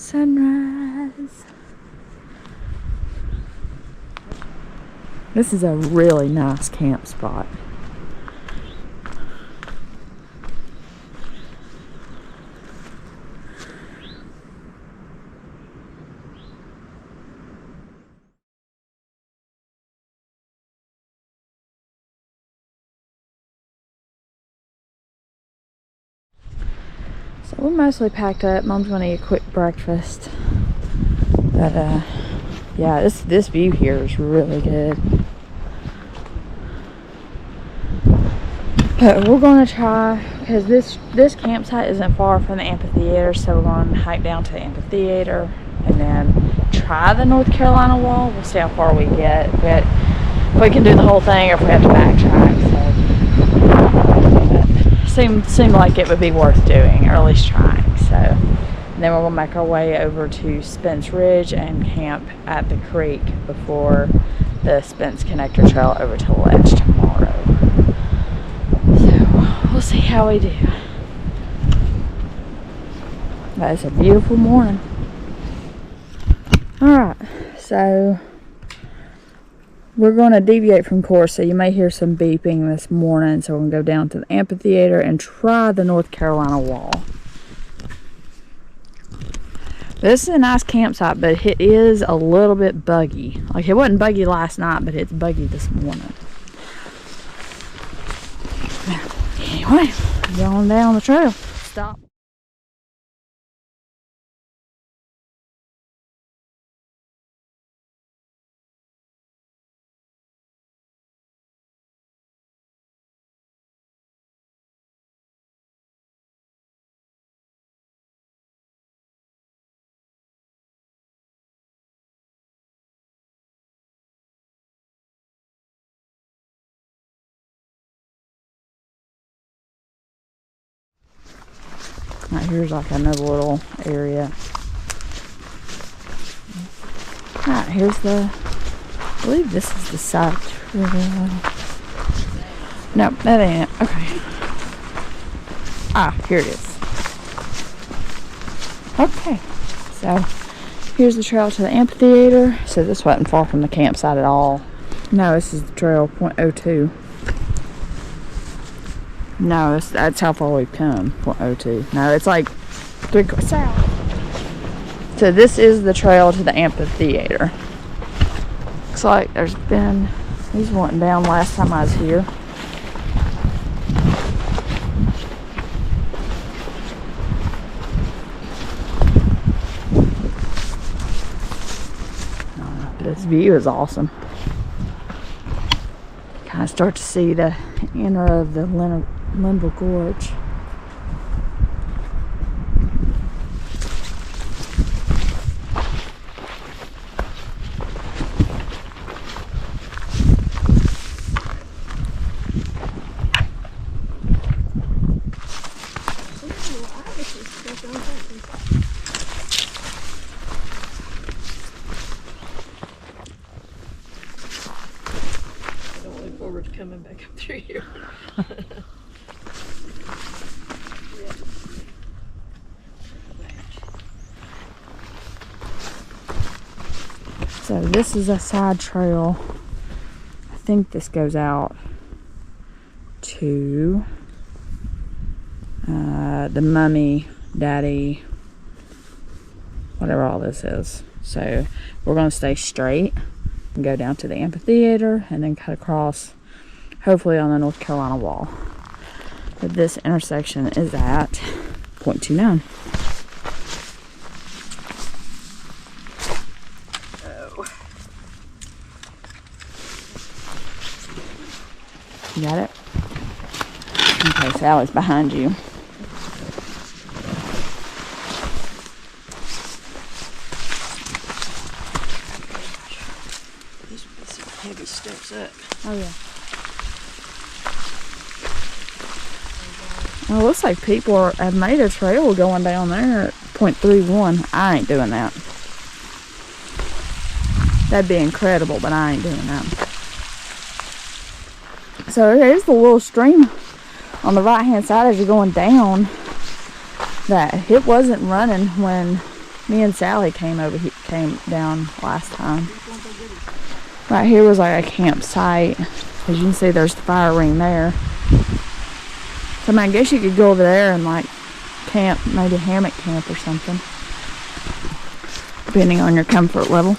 Sunrise. This is a really nice camp spot. So we're mostly packed up. Mom's gonna eat a quick breakfast. But yeah, this view here is really good. But we're gonna try, because this campsite isn't far from the amphitheater, so we're gonna hike down to the amphitheater and then try the North Carolina wall. We'll see how far we get. But if we can do the whole thing or if we have to backtrack. So seemed like it would be worth doing, or at least trying. So and then we're gonna make our way over to Spence Ridge and camp at the creek before the Spence Connector trail over to the ledge tomorrow. So we'll see how we do. But it's a beautiful morning. Alright, so we're going to deviate from course, so you may hear some beeping this morning. So we're going to go down to the amphitheater and try the North Carolina wall. This is a nice campsite, but it is a little bit buggy. Like, it wasn't buggy last night, but it's buggy this morning. Anyway, going down the trail. Stop. Right, here's like another little area. Alright, here's the, I believe this is the side trail. No, that ain't it. Okay. Ah, here it is. Okay, so here's the trail to the amphitheater. So this wasn't far from the campsite at all. No, this is the trail, 0.02. No, that's how far we've come, 0.02. No, it's like 3/4 south. So this is the trail to the amphitheater. Looks like there's been, these went down last time I was here. This view is awesome. Kind of start to see the inner of the Linville Gorge. Coming back up through here. So this is a side trail. I think this goes out to the Mummy, Daddy, whatever all this is. So we're going to stay straight and go down to the amphitheater and then cut across, hopefully on the North Carolina wall. But this intersection is at 0.29. You got it? Okay, Sally's behind you. These would be some heavy steps up. Oh yeah. Well, it looks like people have made a trail going down there at 0.31. I ain't doing that. That'd be incredible, but I ain't doing that. So there's the little stream on the right hand side as you're going down, that it wasn't running when Me and Sally came down last time. Right here was like a campsite. As you can see, there's the fire ring there. So I mean, I guess you could go over there and like camp, maybe hammock camp or something, depending on your comfort level.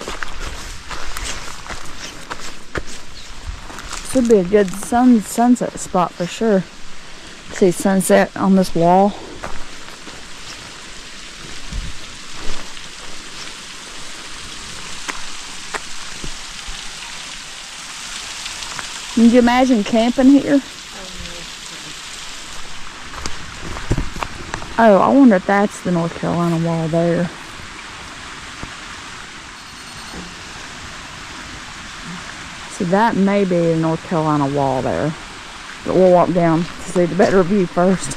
This would be a good sunset spot for sure. See sunset on this wall. Can you imagine camping here? Oh, I wonder if that's the North Carolina wall there. So that may be the North Carolina wall there. But we'll walk down to see the better view first.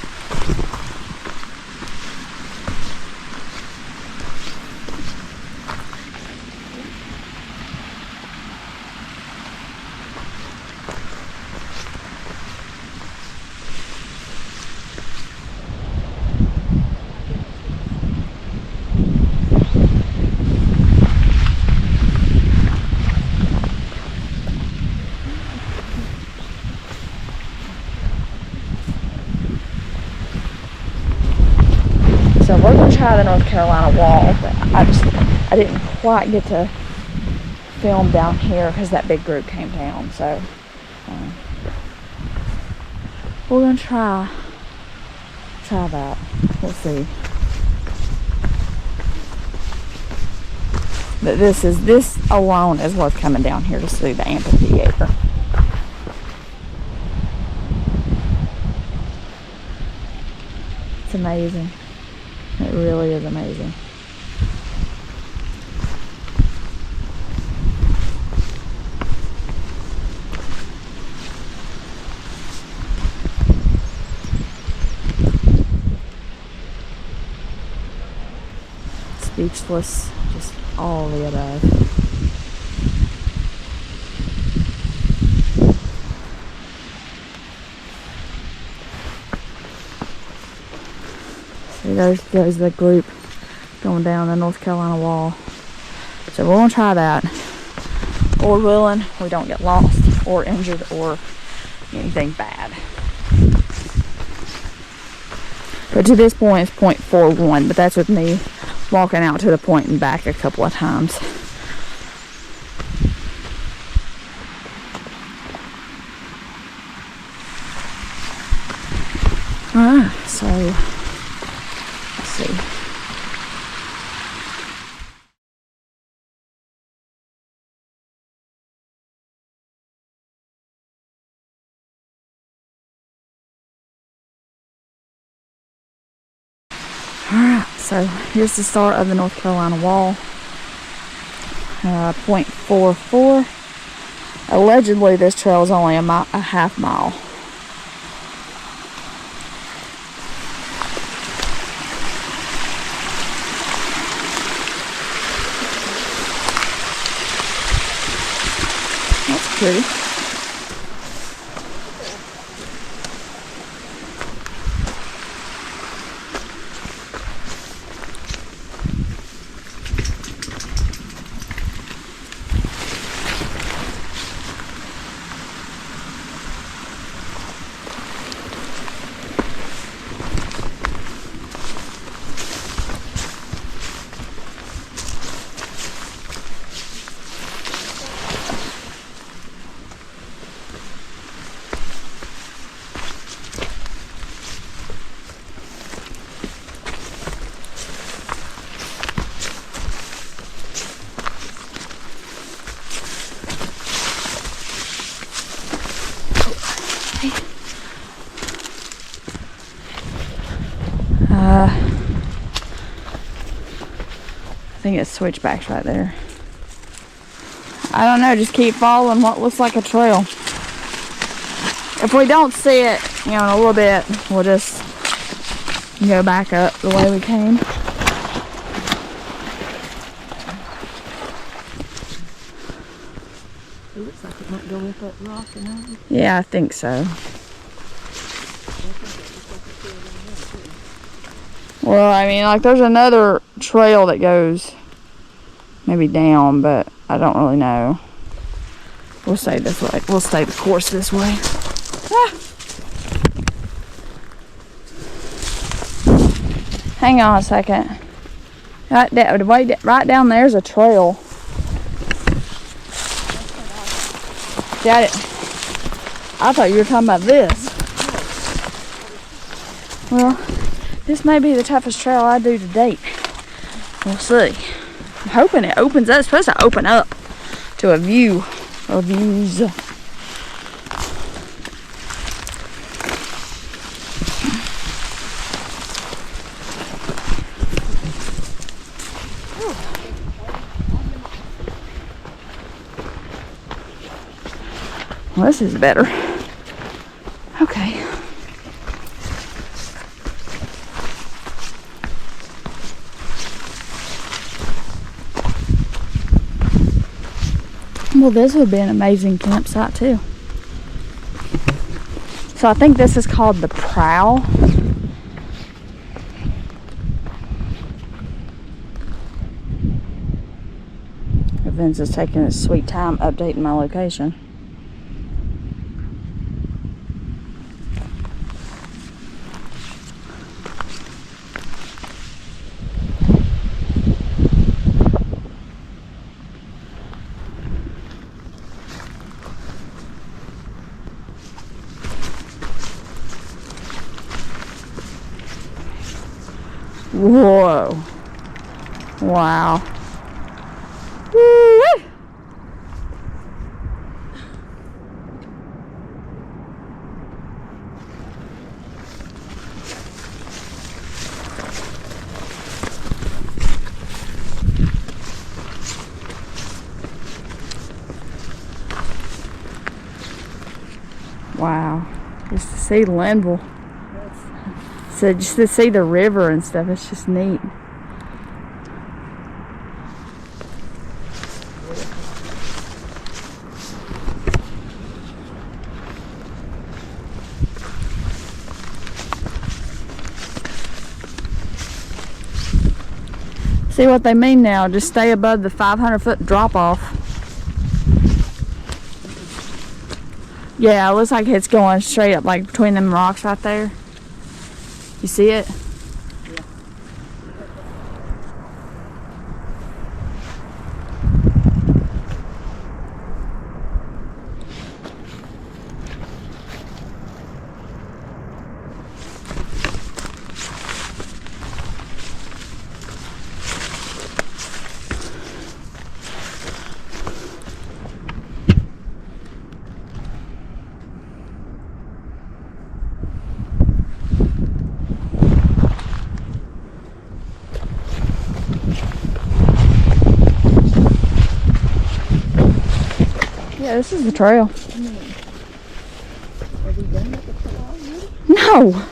So we're going to try the North Carolina wall, but I didn't quite get to film down here because that big group came down. So we're going to try that. We'll see. But this alone is worth coming down here to see the amphitheater. It's amazing. It really is amazing. Speechless, just all the above. See, there's the group going down the North Carolina wall. So we're gonna try that. Lord willing, we don't get lost or injured or anything bad. But to this point it's 0.41, but that's with me walking out to the point and back a couple of times. Alright, so let's see. Alright, so here's the start of the North Carolina wall. 0.44. Allegedly this trail is only a half mile. That's pretty. I think it's switchbacks right there. I don't know, just keep following what looks like a trail. If we don't see it, in a little bit, we'll just go back up the way we came. It looks like it might go with that rock and that. Yeah, I think so. Well, I mean, like, there's another trail that goes maybe down, but I don't really know. We'll stay this way. We'll stay the course this way. Ah. Hang on a second. Right down there's a trail. Got it. I thought you were talking about this. Well, this may be the toughest trail I do to date. We'll see. I'm hoping it opens up. It's supposed to open up to a view or views. Well, this is better. Okay. Well, this would be an amazing campsite too. So I think this is called the Prow. Avenza's taking his sweet time updating my location. Whoa. Wow. Woo-wee. Wow. Just to see Linville. So just to see the river and stuff, it's just neat. See what they mean now, just stay above the 500-foot drop off. Yeah, it looks like it's going straight up like between them rocks right there. You see it? Yeah. Yeah, this is the trail. Have we done it before already? No.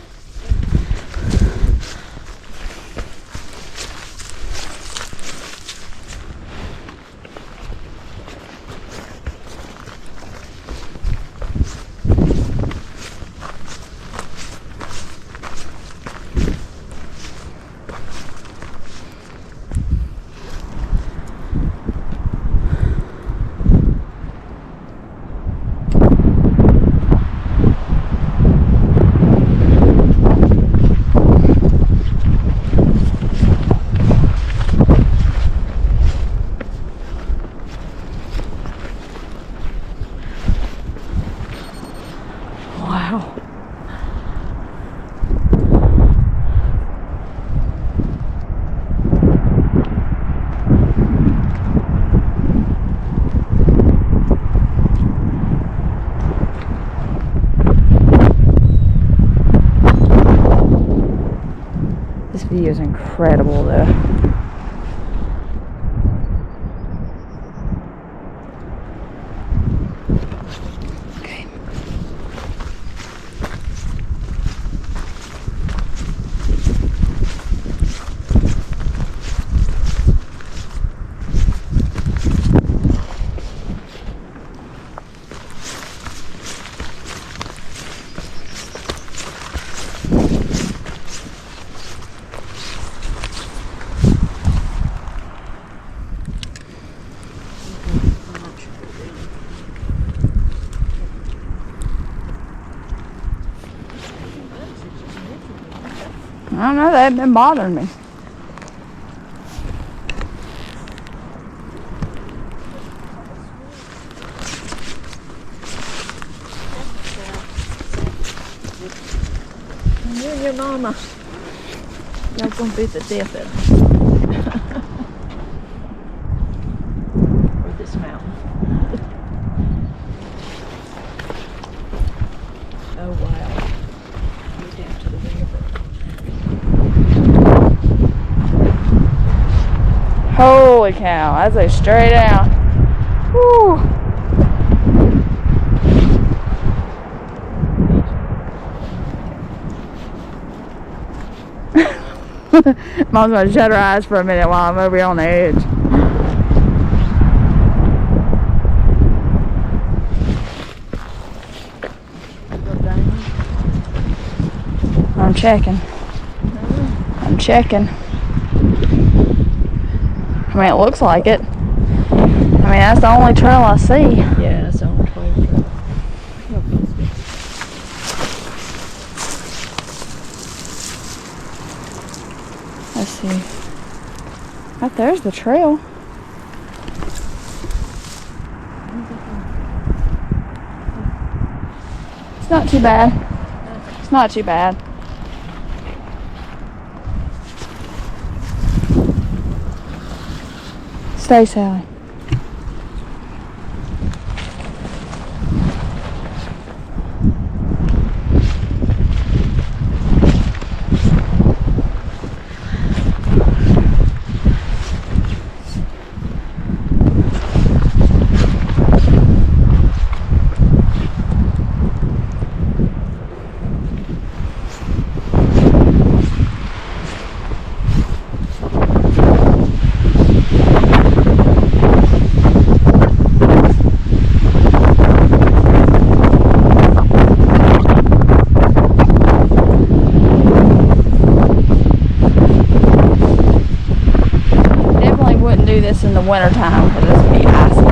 Wow. This view is incredible though. don't know, they've been bothering me. You and your mama, y'all gonna beat the death of it. Or this mountain. Oh wow. We're down to the river. Holy cow, that's a straight out. Whew. Mom's gonna shut her eyes for a minute while I'm over here on the edge. I'm checking. I'm checking. I mean, it looks like it. I mean, that's the only trail I see. Yeah, that's the only trail. Let's see. Right there's the trail. It's not too bad. It's not too bad. Stay, Sally. In the winter time because it's gonna be icy.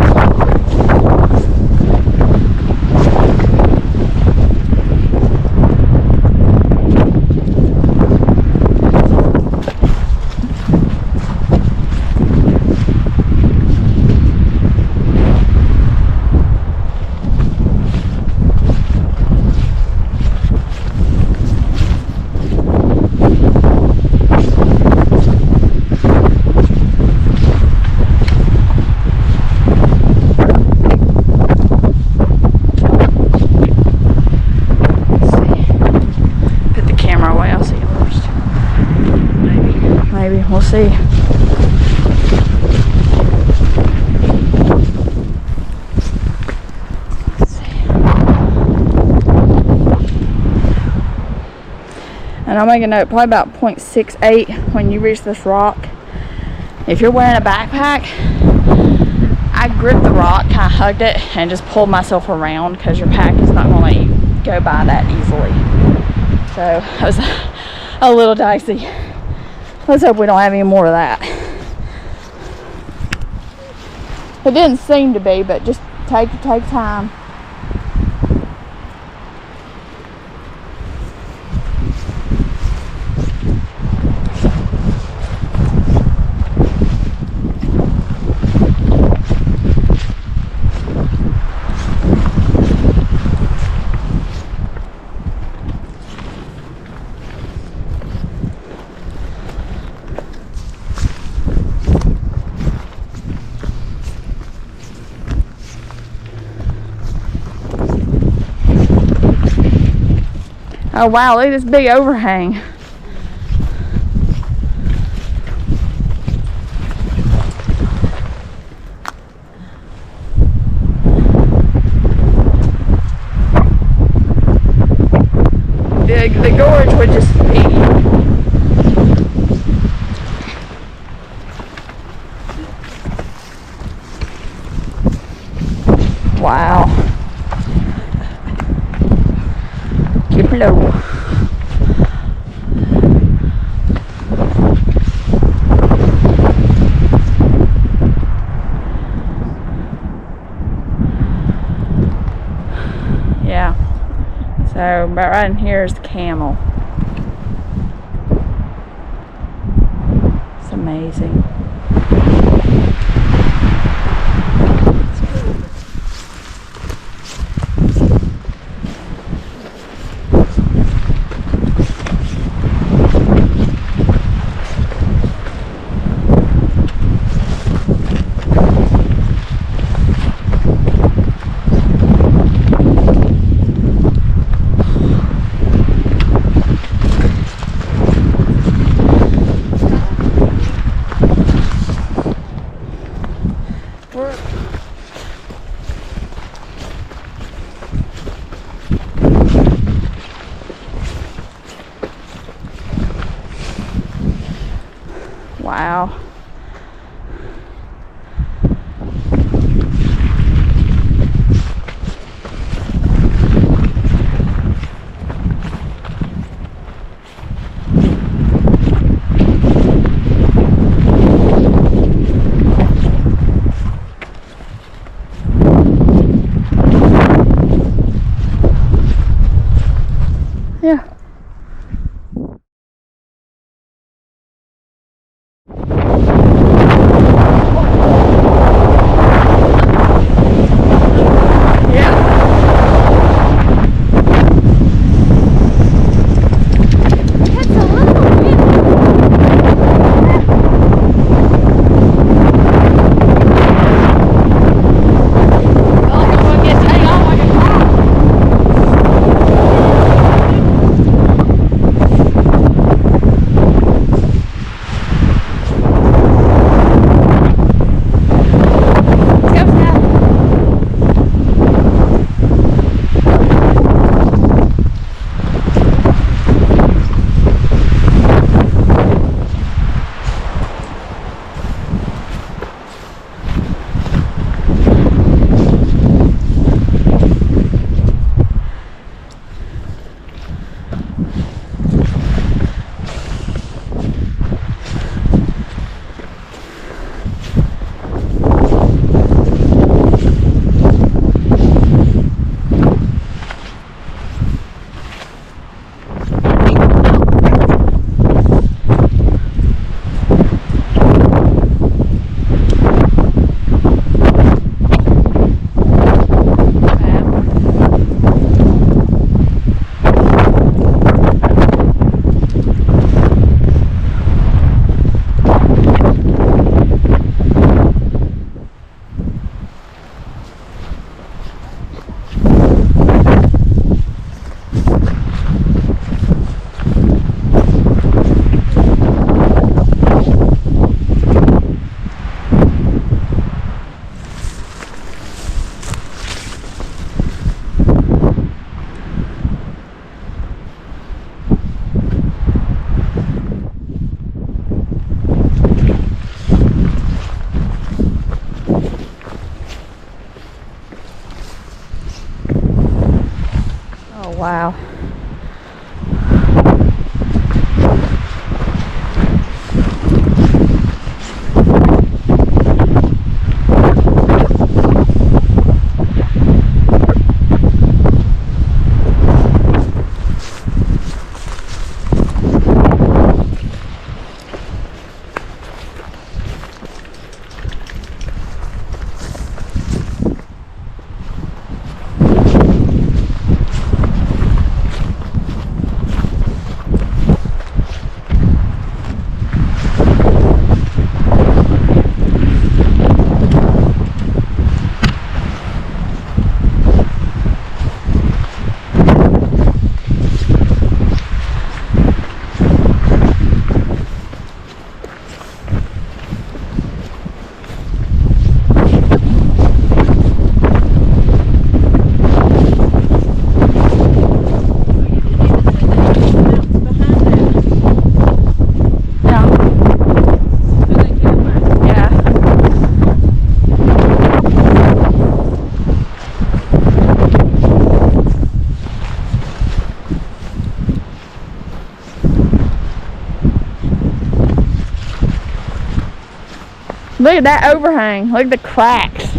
We'll see. Let's see. And I'll make a note, probably about 0.68 when you reach this rock. If you're wearing a backpack, I gripped the rock, kind of hugged it, and just pulled myself around because your pack is not going to go by that easily. So it was a little dicey. Let's hope we don't have any more of that. It didn't seem to be, but just take time. Oh wow, look at this big overhang. The gorge would just be wow. Keep low. Yeah. So about right in here is the camel. amazing. Wow. Yeah. Wow. Look at that overhang. Look at the cracks.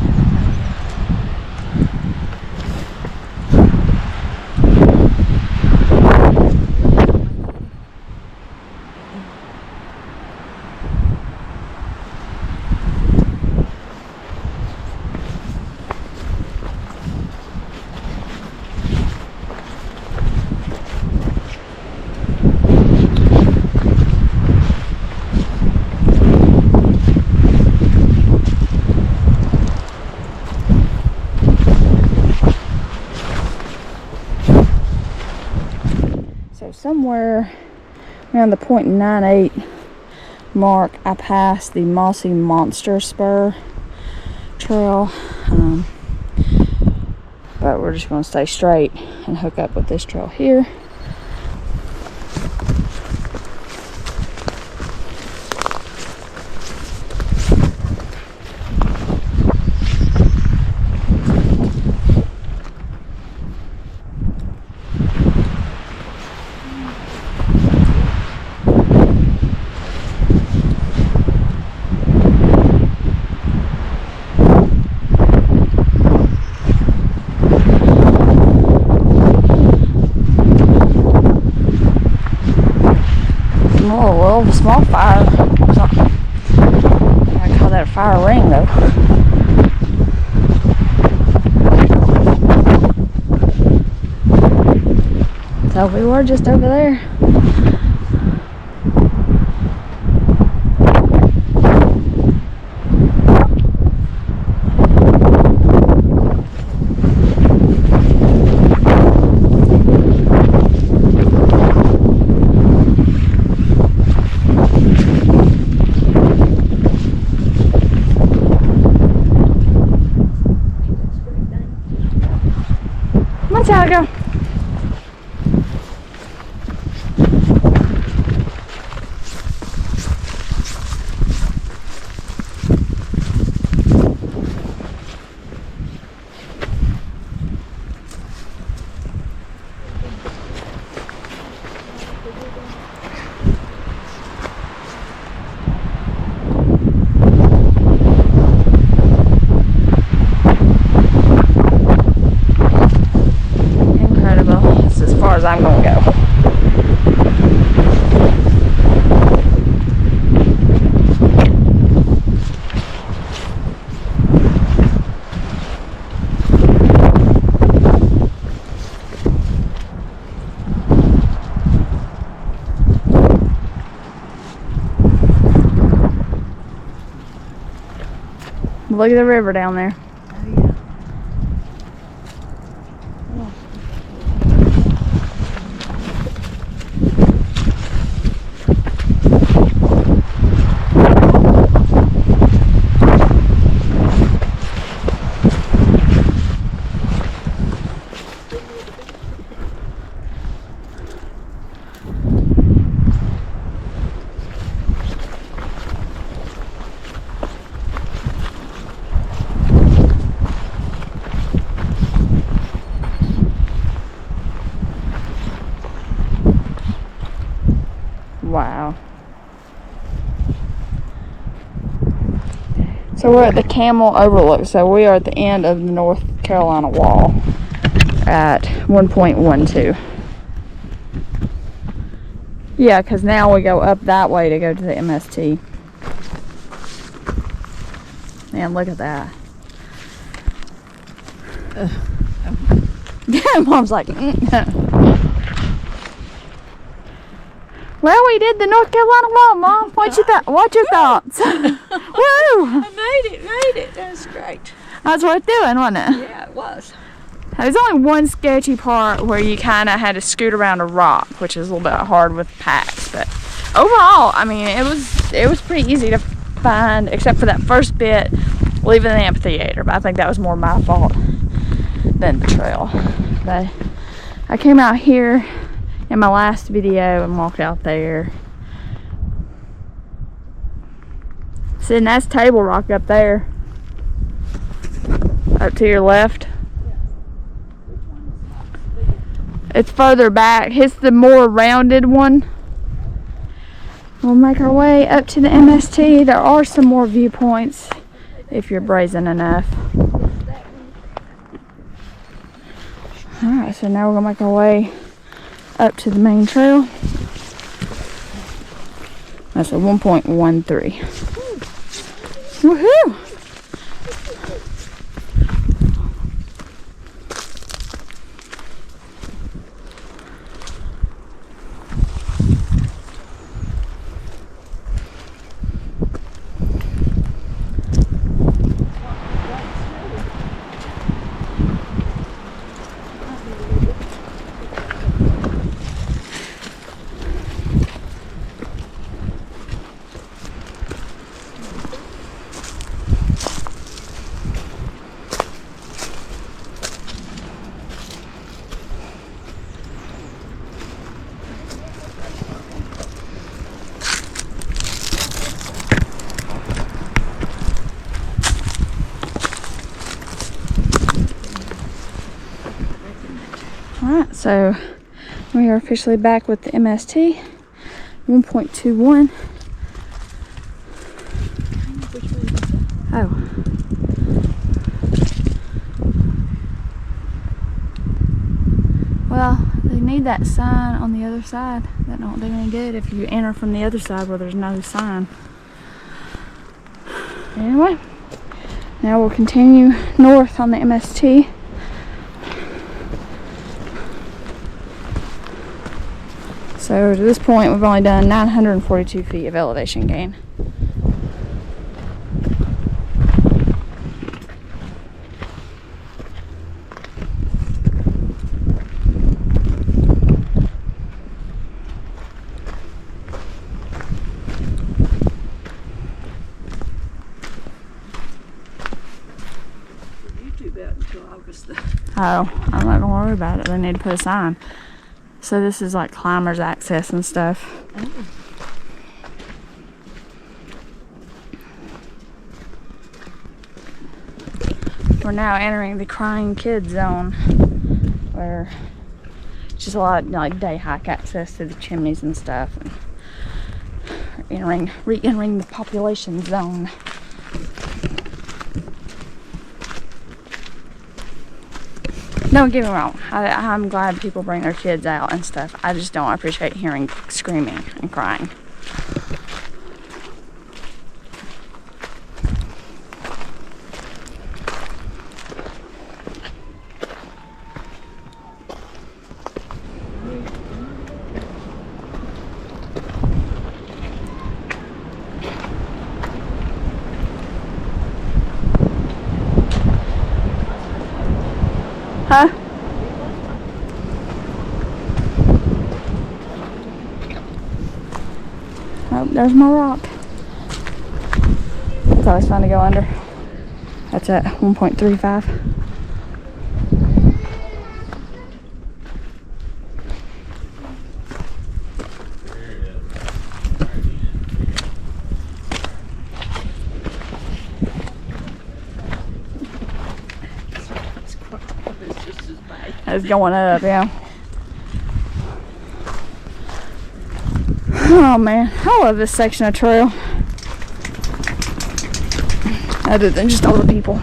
So somewhere around the .98 mark, I passed the Mossy Monster Spur trail. But we're just going to stay straight and hook up with this trail here. Small fire. I call that a fire ring though. So we were just over there. Watch out, go. I'm gonna go. Look at the river down there. Wow. So we're at the Camel Overlook. So we are at the end of the North Carolina wall at 1.12. Yeah, because now we go up that way to go to the MST. Man, look at that. Yeah, Mom's like, Well, we did the North Carolina wall, Mom. What's your thoughts? Woo! I made it. That was great. That's worth doing, wasn't it? Yeah, it was. There's only one sketchy part where you kind of had to scoot around a rock, which is a little bit hard with packs. But overall, I mean, it was pretty easy to find, except for that first bit leaving the amphitheater. But I think that was more my fault than the trail. But I came out here in my last video and walked out there. See, and that's Table Rock up there. Up to your left. It's further back. It's the more rounded one. We'll make our way up to the MST. There are some more viewpoints if you're brazen enough. Alright, so now we're gonna make our way up to the main trail. That's a 1.13. Woohoo! So we are officially back with the MST 1.21. Oh. Well, they need that sign on the other side. That don't do any good if you enter from the other side where there's no sign. Anyway, now we'll continue north on the MST. So to this point, we've only done 942 feet of elevation gain. Oh, I'm not gonna worry about it. They need to put a sign. So this is like climbers access and stuff. Oh. We're now entering the crying kid zone, where it's just a lot of like day hike access to the chimneys and stuff, and re-entering the population zone. Don't get me wrong, I'm glad people bring their kids out and stuff. I just don't appreciate hearing screaming and crying. Huh? Oh, there's my rock. It's always fun to go under. That's at 1.35. It's going up, yeah. Oh man, I love this section of trail. Other than just all the people.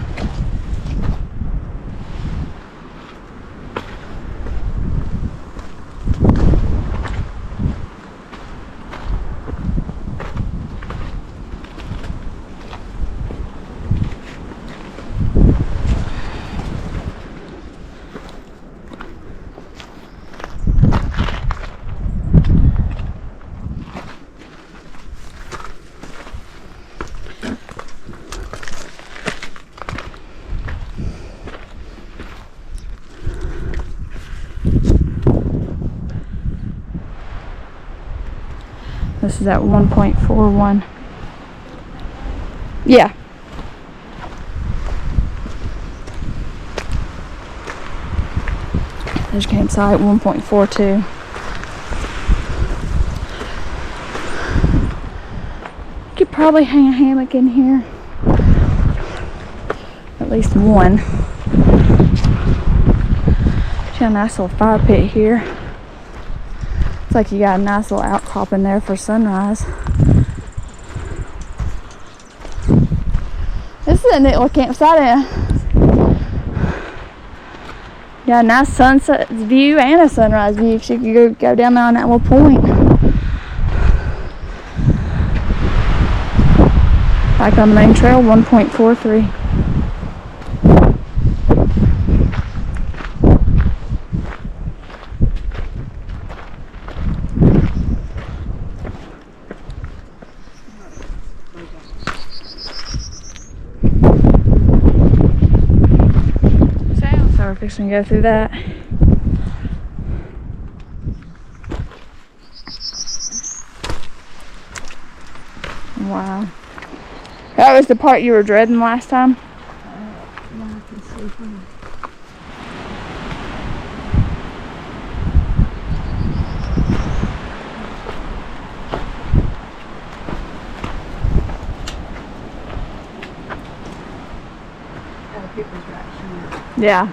This is at 1.41. Yeah. There's campsite 1.42. You could probably hang a hammock in here. At least one. Got a nice little fire pit here. It's like you got a nice little outcrop in there for sunrise. This is a neat little campsite. Got a nice sunset view and a sunrise view. So you could go down there on that little point. Back on the main trail, 1.43. We're fixing to go through that. Wow. That was the part you were dreading last time? Now I can see from Yeah.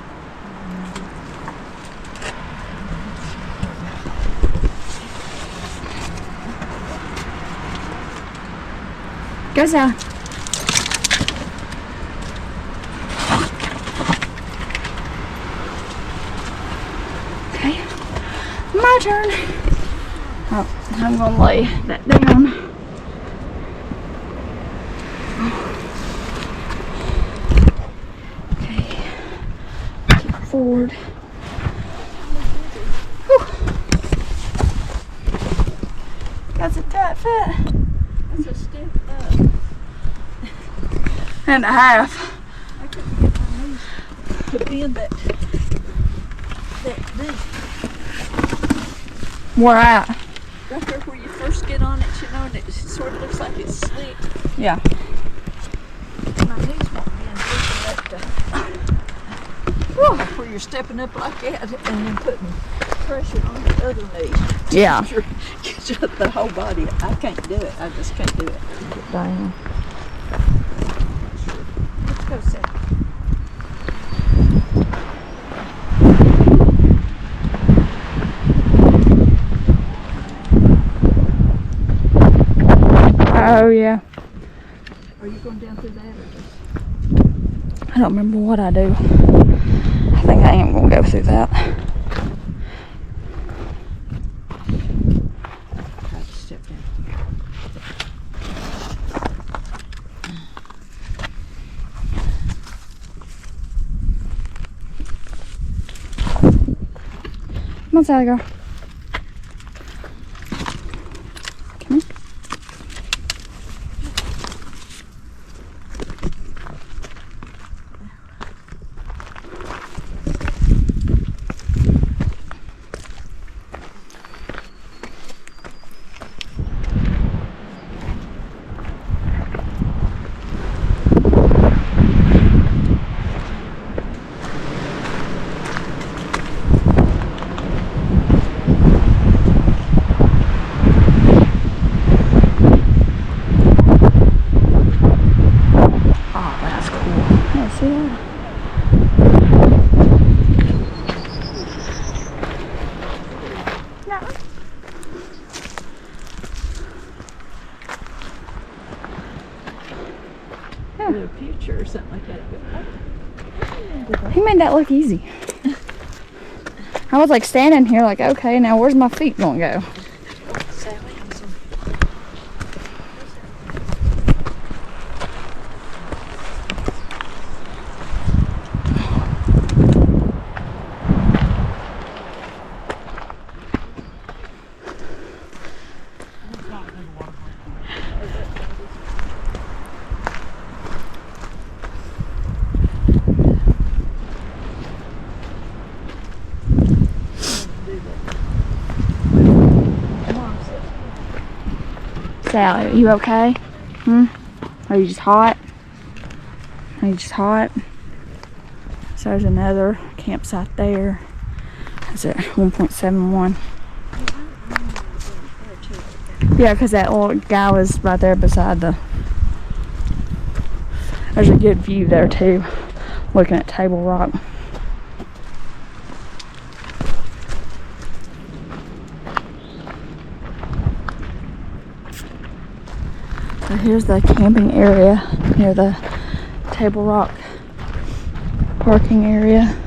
Go south. Okay. My turn. Oh, I'm gonna lay that down. Okay. Keep it forward. Whew. That's a tight fit. That's a step up. And a half. I couldn't get my knees to bend that deep. Where at? Right there where you first get on it, you know, and it sort of looks like it's slick. Yeah. My knees won't bend deep enough to where you're stepping up like that and then putting pressure on the other knee. Yeah. Get the whole body. I can't do it. I just can't do it. Dang. Let's go, Seth. Oh yeah. Are you going down through that or just? I don't remember what I do. I think I am gonna go through that. Try to step down. Come on, Sally girl. Come on. The future or something like that. He made that look easy. I was like standing here like, okay, now where's my feet gonna go? Sally, I'm sorry. Sally, are you okay? Are you just hot? Are you just hot? So there's another campsite there. It's at 1.71. Yeah, because that old guy was right there beside the... There's a good view there too, looking at Table Rock. So here's the camping area near the Table Rock parking area.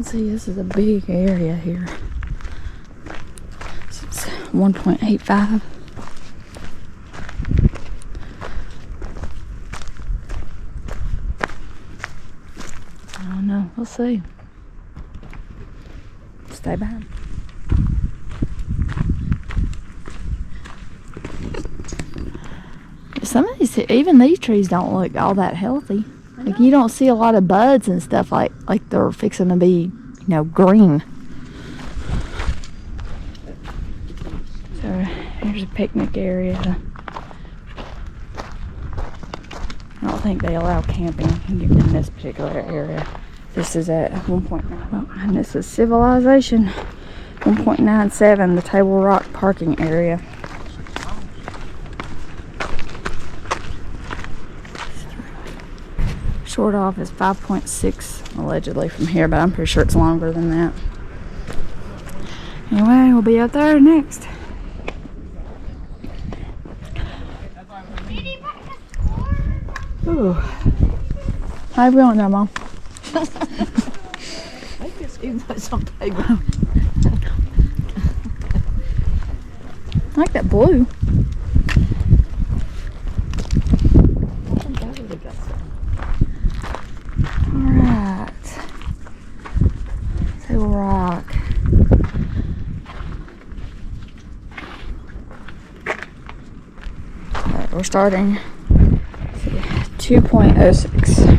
See, this is a big area here. So it's 1.85. I don't know. We'll see. Stay behind. Some of these, even these trees don't look all that healthy. Like you don't see a lot of buds and stuff like they're fixing to be, you know, green. So here's a picnic area. I don't think they allow camping in this particular area. This is at 1.9, and this is Civilization 1.97, the Table Rock parking area. Shortoff is 5.6 allegedly from here, but I'm pretty sure it's longer than that. Anyway, we'll be up there next. Ooh. How you going now, Mom? I just even put some paper. I like that blue. Alright. Table Rock. Alright, we're starting 2.06.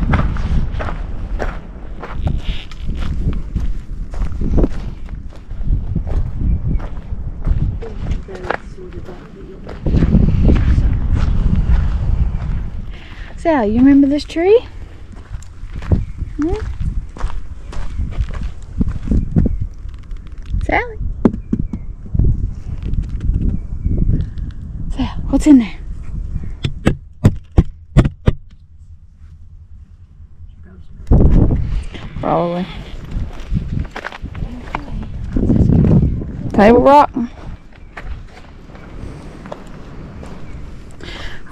Sally, you remember this tree? Sally? Sally, what's in there? Probably. Table Rock.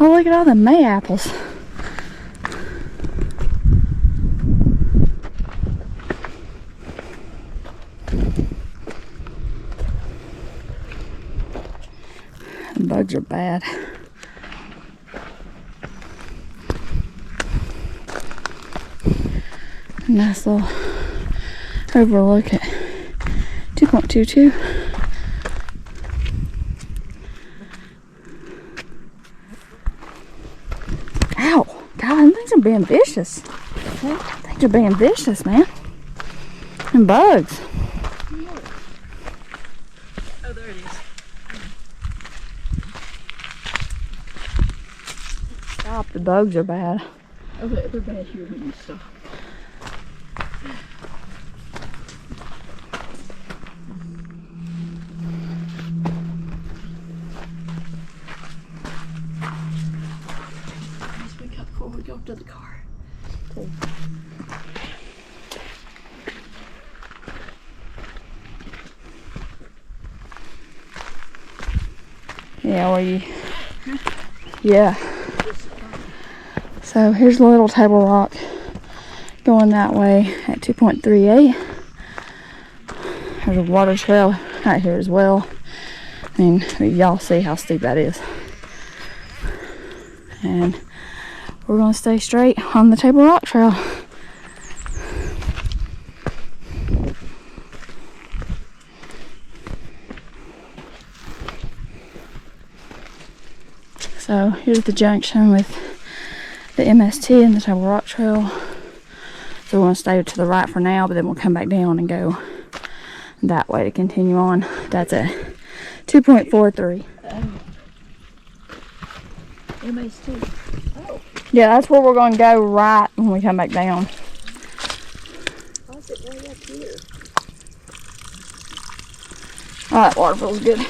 Oh, look at all the May apples. The bugs are bad. Nice little overlook at 2.22. Ow! God, them things are being vicious. Things are being vicious, man. And bugs. Oh, there it is. Stop, the bugs are bad. Oh, they're bad here when you stop. Before we go to the car. Cool. Yeah, yeah. So here's a little Table Rock going that way at 2.38. There's a water trail right here as well. I mean, y'all see how steep that is. And we're going to stay straight on the Table Rock Trail. So here's the junction with the MST and the Table Rock Trail. So we're going to stay to the right for now, but then we'll come back down and go that way to continue on. That's at 2.43. MST. Oh. Yeah, that's where we're going to go right when we come back down. Why's it way up here? Oh, that water feels good.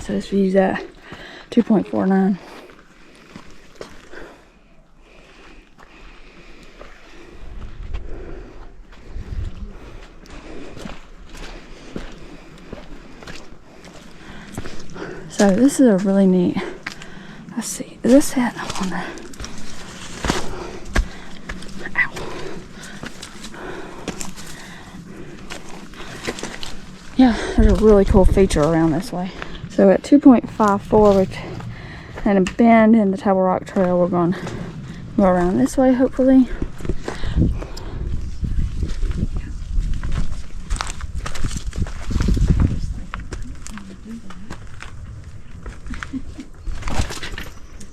So this view's at 2.49. So this is a really neat, let's see, is this it on the, ow. Yeah, there's a really cool feature around this way. So at 2.54 and a bend in the Table Rock Trail, we're going to go around this way hopefully.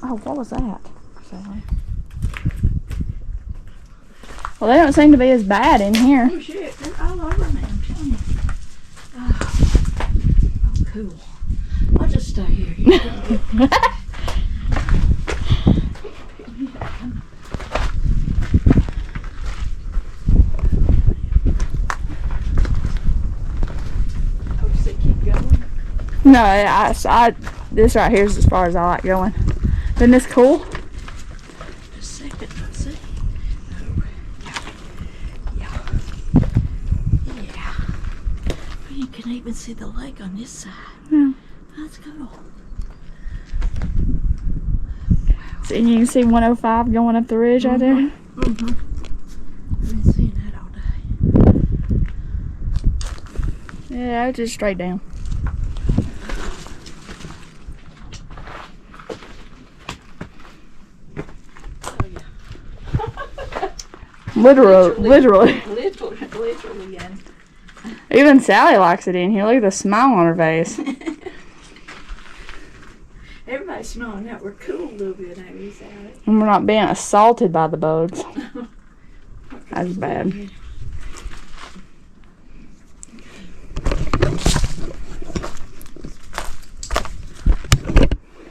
Oh, what was that? Sorry. Well, they don't seem to be as bad in here. Oh shit, they're all over me, I'm telling you. Oh, cool. I'll just stay here. No, this right here is as far as I like going. Isn't this cool? Just a second, let's see. Oh, yeah. Yeah. You can even see the lake on this side. Yeah. That's cool. So you can see 105 going up the ridge right there. Mm-hmm. I've been seeing that all day. Yeah, it's just straight down. Literally. Literally, yeah. Even Sally likes it in here. Look at the smile on her face. Everybody's smelling that we're cool a little bit, ain't we, Sally? And we're not being assaulted by the bugs. That's bad.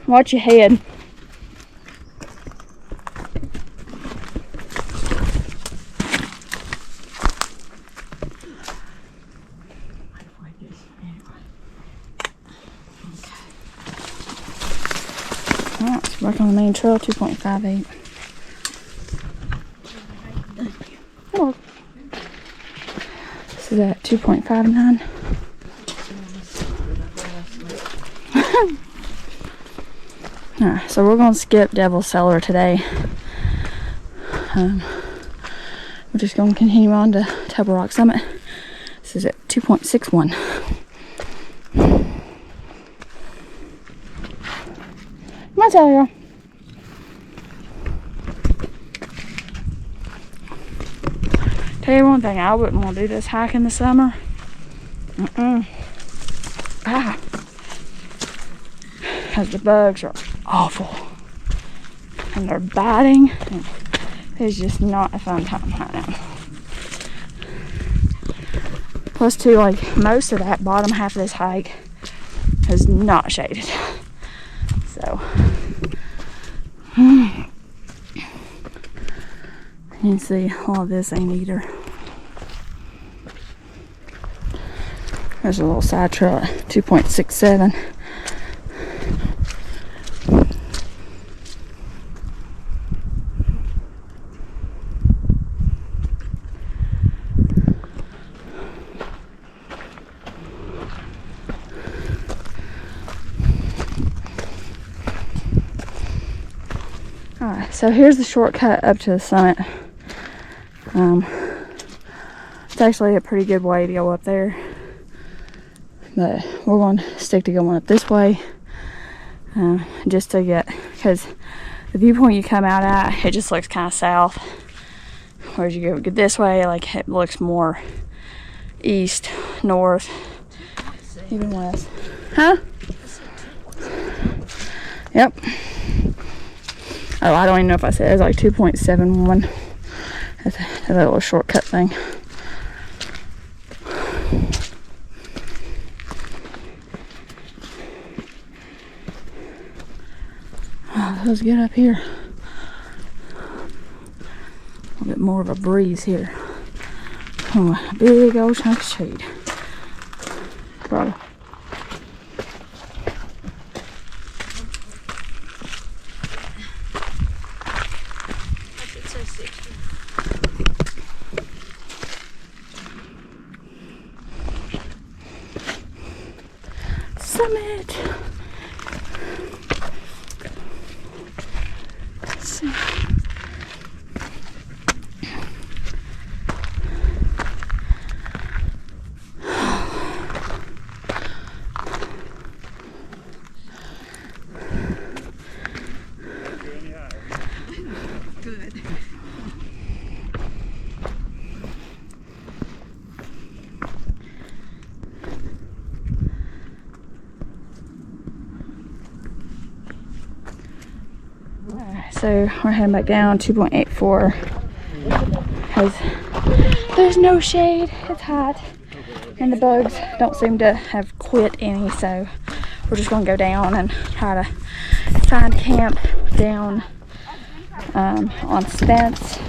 Watch your head. Alright, so working on the main trail, 2.58. Hello. This is at 2.59. Alright, so we're going to skip Devil's Cellar today. We're just going to continue on to Table Rock Summit. This is at 2.61. Come on, Sally girl. Tell you one thing, I wouldn't want to do this hike in the summer. Because the bugs are awful. And they're biting. And it's just not a fun time right now. Plus too, like, most of that bottom half of this hike is not shaded. So, you can see all of this ain't either. There's a little side trail at 2.67. Alright, so here's the shortcut up to the summit. It's actually a pretty good way to go up there. But we're going to stick to going up this way. Just to get, because the viewpoint you come out at, it just looks kind of south. Whereas you go this way, like it looks more east, north, even west. Huh? Yep. Oh, I don't even know if I said it was like 2.71. That's a little shortcut thing. Oh, it feels good up here. A little bit more of a breeze here. Oh, a big old chunk of shade. Brother. Summit. Let's see. Good. So we're heading back down 2.84 because there's no shade, it's hot, and the bugs don't seem to have quit any, so we're just going to go down and try to find camp down on Spence,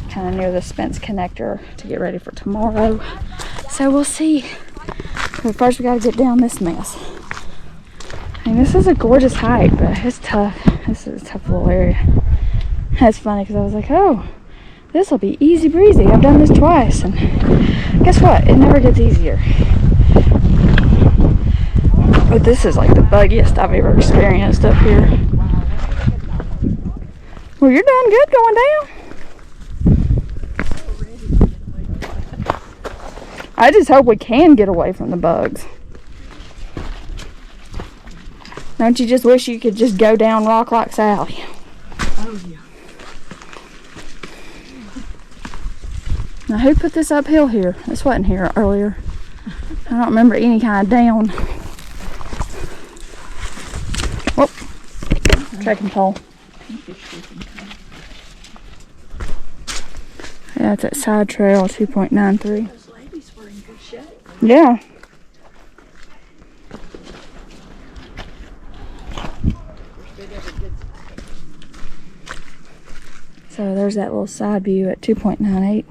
kind of near the Spence Connector to get ready for tomorrow. So we'll see. But first we got to get down this mess. mean, this is a gorgeous hike, but it's tough. This is a tough little area. That's funny because I was like, oh, this will be easy breezy. I've done this twice, and guess what? It never gets easier. But this is like the buggiest I've ever experienced up here. Well, you're doing good going down. I just hope we can get away from the bugs. Don't you just wish you could just go down Rock like Sally? Oh, yeah. Now, who put this uphill here? This wasn't here earlier. I don't remember any kind of down. Whoop. Trekking pole. Yeah, it's at side trail 2.93. Those ladies were in good shape. Yeah. So there's that little side view at 2.98.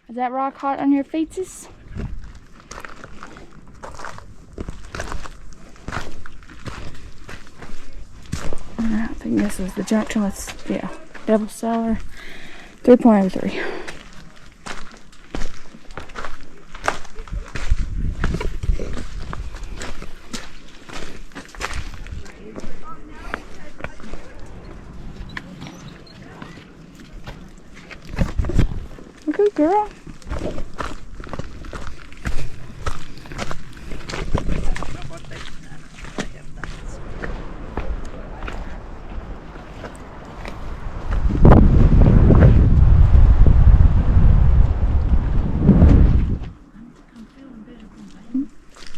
Is that rock hot on your feetsies? I think this is the junction with, yeah, Devil Cellar 3.03. Good girl.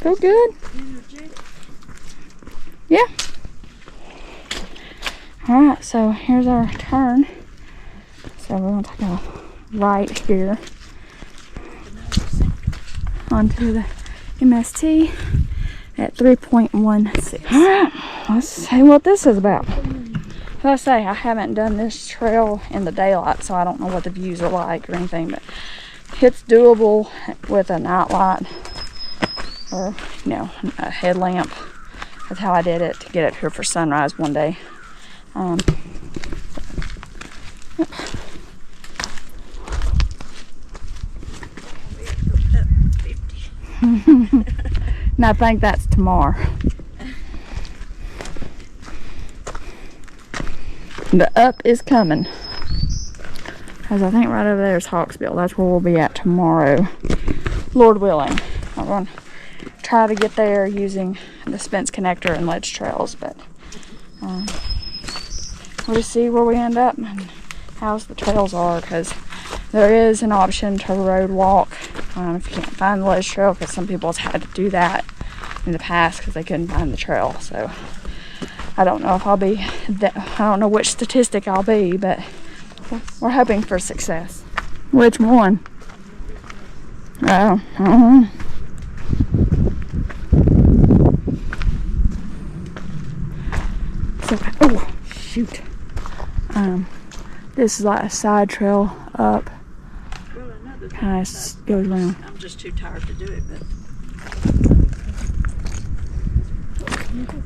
Feel good? Yeah. Alright, so here's our turn. So we're going to take a right here onto the MST at 3.16. Alright, let's see what this is about. As I say, I haven't done this trail in the daylight, so I don't know what the views are like or anything, but it's doable with a night light or, you know, a headlamp. That's how I did it to get up here for sunrise one day. Yep. And I think that's tomorrow. The up is coming. Because I think right over there is Hawksbill. That's where we'll be at tomorrow. Lord willing. I'm going to try to get there using the Spence Connector and ledge trails. But we'll just see where we end up and how the trails are. Because there is an option to road walk if you can't find the ledge trail. Because some people have had to do that in the past because they couldn't find the trail. So I don't know if I'll be, I don't know which statistic I'll be, but we're hoping for success. Which one? Oh, So, oh, shoot. This is like a side trail up. Well, another thing, Kind of goes around. I'm just too tired to do it, but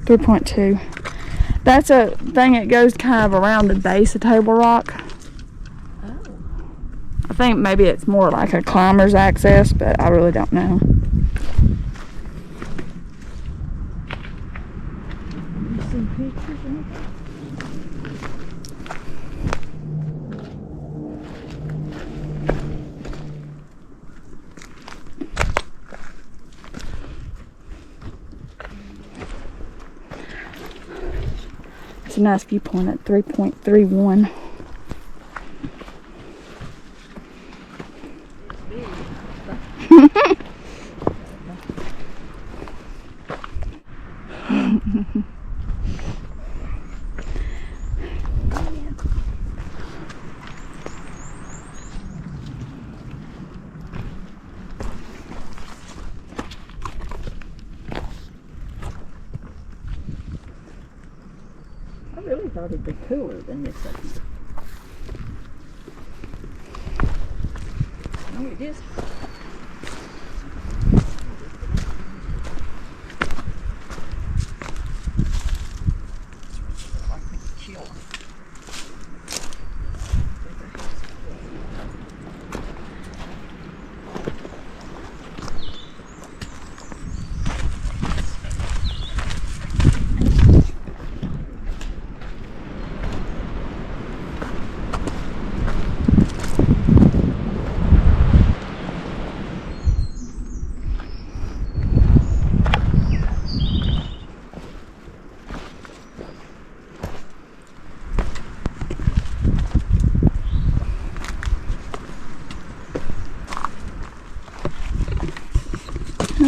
3.2. That's a thing that goes kind of around the base of Table Rock. oh, I think maybe it's more like a climber's access, but I really don't know. you see pictures of it? It's a nice viewpoint at 3.31. really thought it'd be cooler than this up here. No, it is.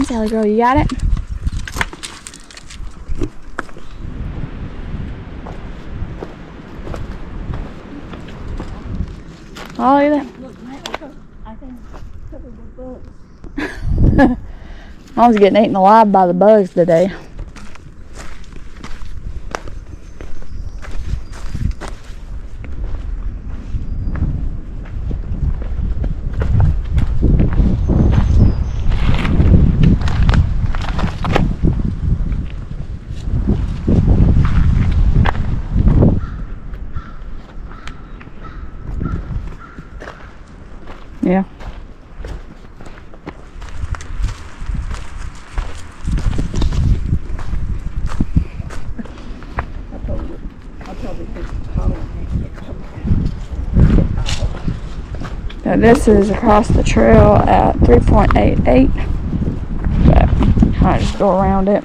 Sally girl, you got it? Oh, look at that. Look, Matt, I think it's covered with bugs. I was getting eaten alive by the bugs today. Yeah. Now this is across the trail at 3.88, but I just go around it.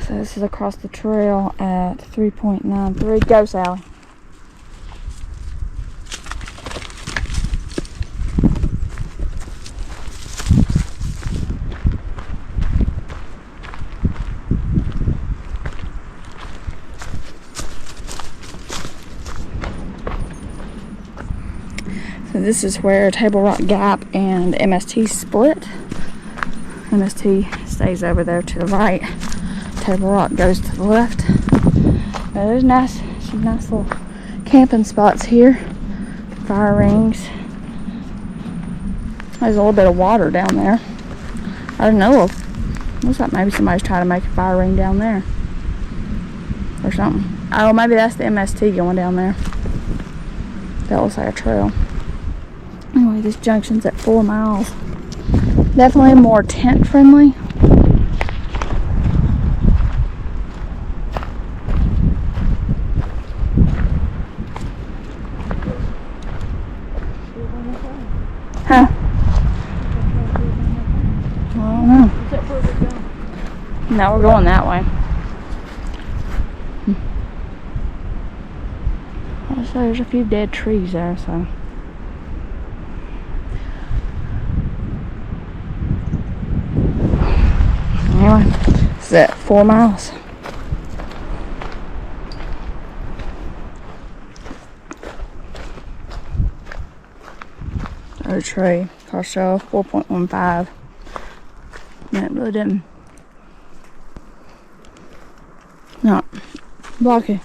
So this is across the trail at 3.93. Go, Sally. So this is where Table Rock Gap and MST split. MST stays over there to the right. Table Rock goes to the left. Now there's some nice little camping spots here. Fire rings. There's a little bit of water down there. I don't know if, looks like maybe somebody's trying to make a fire ring down there. Or something. Oh, maybe that's the MST going down there. That looks like a trail. Anyway, this junction's at 4 miles. Definitely more tent friendly. Huh? I don't know. No, we're going that way. So there's a few dead trees there, so. Anyway, it's at 4 miles. There's a tree, car show 4.15. That really didn't. No, blocky.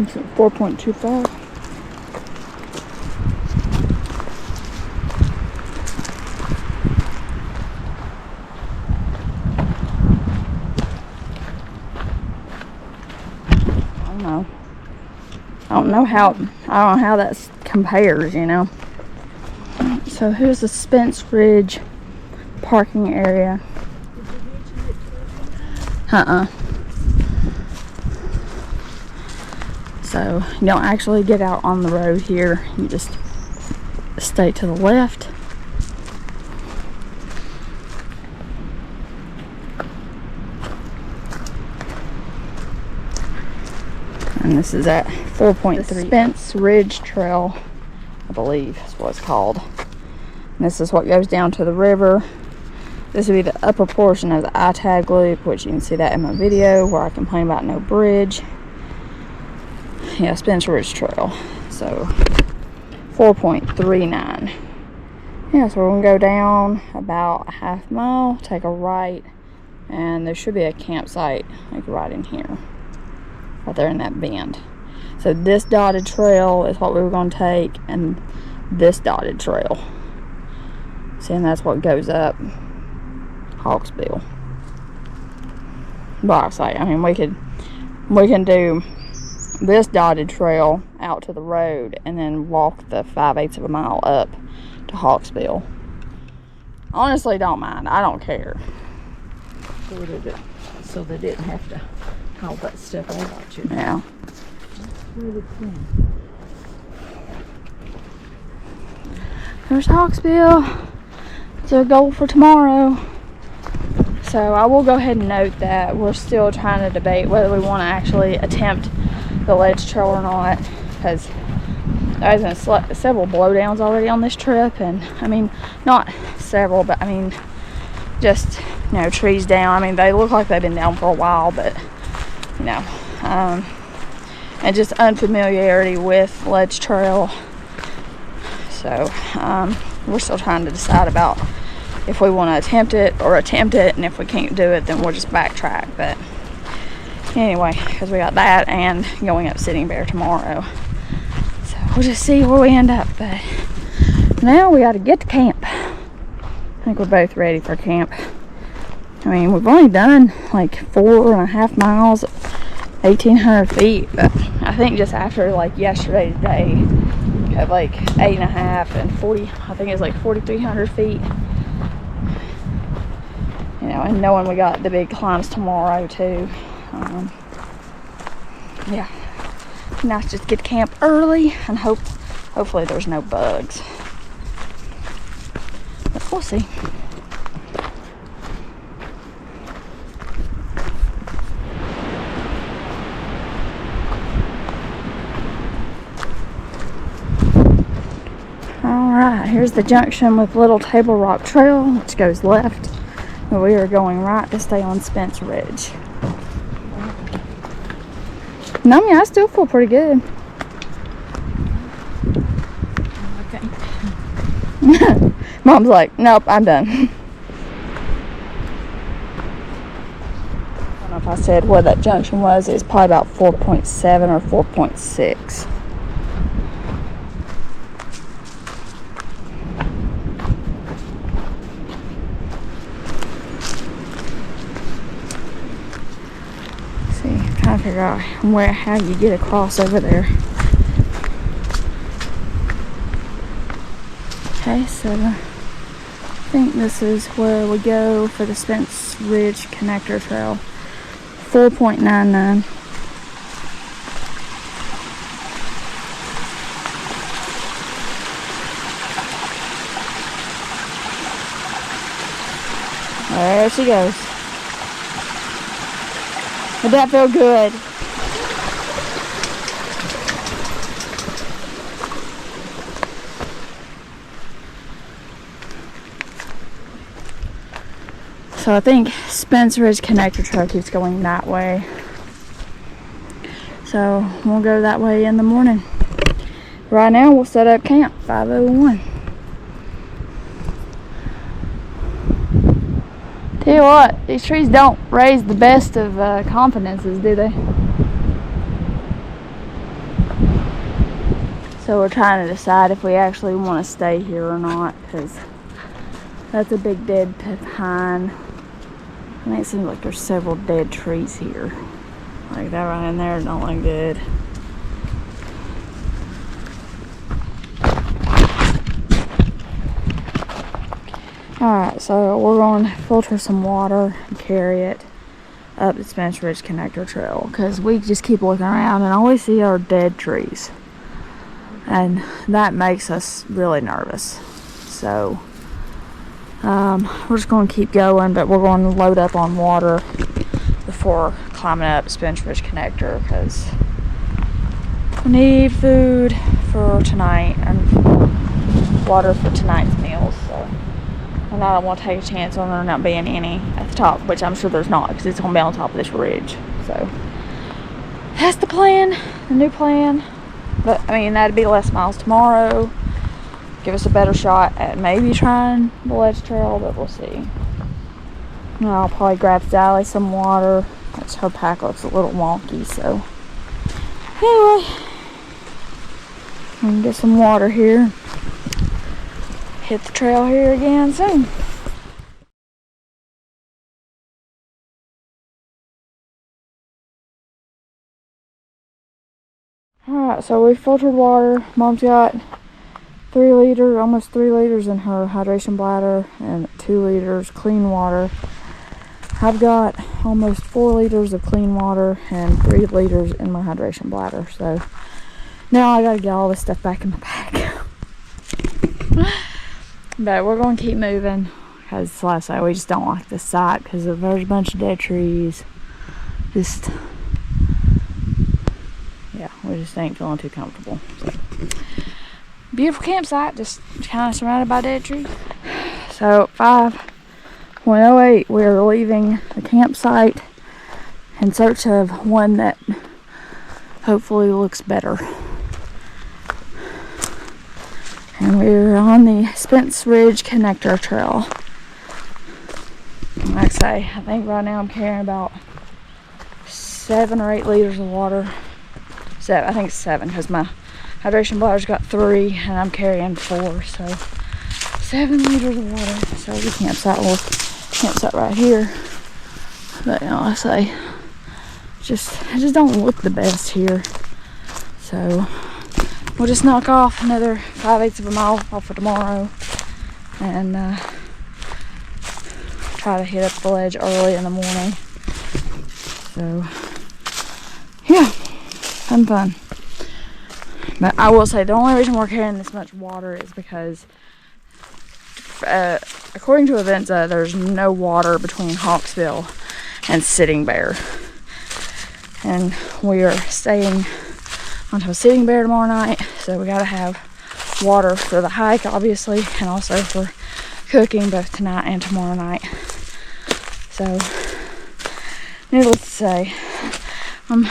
It's at 4.25. I don't know how that compares, you know. So here's the Spence Ridge parking area. So you don't actually get out on the road here. You just stay to the left. And this is at 4.3. Spence Ridge Trail, I believe is what it's called. And this is what goes down to the river. This would be the upper portion of the I-tag loop, which you can see that in my video where I complain about no bridge. Yeah, Spence Ridge Trail. So 4.39. Yeah, so we're gonna go down about a half mile, take a right, and there should be a campsite like right in here, right there in that bend. So this dotted trail is what we were gonna take, and this dotted trail. See, and that's what goes up Hawksbill. But I say, I mean, we can do this dotted trail out to the road and then walk the 5/8 of a mile up to Hawksbill. Honestly, don't mind. I don't care. So they didn't have to haul that stuff out you. Yeah. There's Hawksbill. It's our goal for tomorrow. So I will go ahead and note that we're still trying to debate whether we want to actually attempt the ledge trail or not, because there's been several blowdowns already on this trip, and I mean, not several, but I mean, just, you know, trees down. I mean, they look like they've been down for a while, but, you know, and just unfamiliarity with ledge trail. So we're still trying to decide about if we want to attempt it, and if we can't do it, then we'll just backtrack. But anyway, because we got that and going up Sitting Bear tomorrow, so we'll just see where we end up. But now we got to get to camp. I think we're both ready for camp. I mean, we've only done like 4.5 miles, 1,800 feet, but I think just after like yesterday's day of like 8.5 and 40, I think it's like 4,300 feet. You know, and knowing we got the big climbs tomorrow too. Yeah, nice just get to camp early and hopefully there's no bugs. But we'll see. Alright, here's the junction with Little Table Rock Trail, which goes left. And we are going right to stay on Spence Ridge. No, I mean, I still feel pretty good. Okay. Mom's like, nope, I'm done. I don't know if I said where that junction was. It's probably about 4.7 or 4.6. Trying to figure out how you get across over there. Okay, so I think this is where we go for the Spence Ridge Connector Trail. 4.99. There she goes. Did that feel good? So I think Spence Ridge Connector Trail keeps going that way. So we'll go that way in the morning. Right now we'll set up camp, 5:01. Tell you what, these trees don't raise the best of confidences, do they? So we're trying to decide if we actually want to stay here or not, because that's a big dead pine. I mean, it seems like there's several dead trees here. Like that right in there don't look good. Alright, so we're going to filter some water and carry it up the Spence Ridge Connector Trail, because we just keep looking around and all we see are dead trees. And that makes us really nervous. So, we're just going to keep going, but we're going to load up on water before climbing up Spence Ridge Connector, because we need food for tonight and water for tonight's meals. So And I don't want to take a chance on there not being any at the top, which I'm sure there's not because it's going to be on top of this ridge. So that's the plan, the new plan. But I mean, that'd be less miles tomorrow. Give us a better shot at maybe trying the ledge trail, but we'll see. And I'll probably grab Sally some water. Her pack looks a little wonky, so anyway, I'm gonna get some water here. Hit the trail here again soon. Alright, so we filtered water. Mom's got 3 liters, almost 3 liters in her hydration bladder and 2 liters clean water. I've got almost 4 liters of clean water and 3 liters in my hydration bladder. So now I gotta get all this stuff back in my pack. But we're gonna keep moving because, like I say, we just don't like this site because there's a bunch of dead trees. Just, yeah, we just ain't feeling too comfortable. So, beautiful campsite, just kind of surrounded by dead trees. So 5:08, we're leaving the campsite in search of one that hopefully looks better. And we're on the Spence Ridge Connector Trail. Like I say, I think right now I'm carrying about 7 or 8 liters of water. I think it's 7 because my hydration bladder's got 3 and I'm carrying 4, so 7 liters of water. So the campsite right here. But you know, I say, it just don't look the best here. So we'll just knock off another 5/8 of a mile off for tomorrow and try to hit up the ledge early in the morning. So yeah, having fun. But I will say the only reason we're carrying this much water is because according to Avenza, there's no water between Hawksbill and Sitting Bear. And we are staying onto a Sitting Bear tomorrow night, so we gotta have water for the hike, obviously, and also for cooking both tonight and tomorrow night. So, needless to say, I'm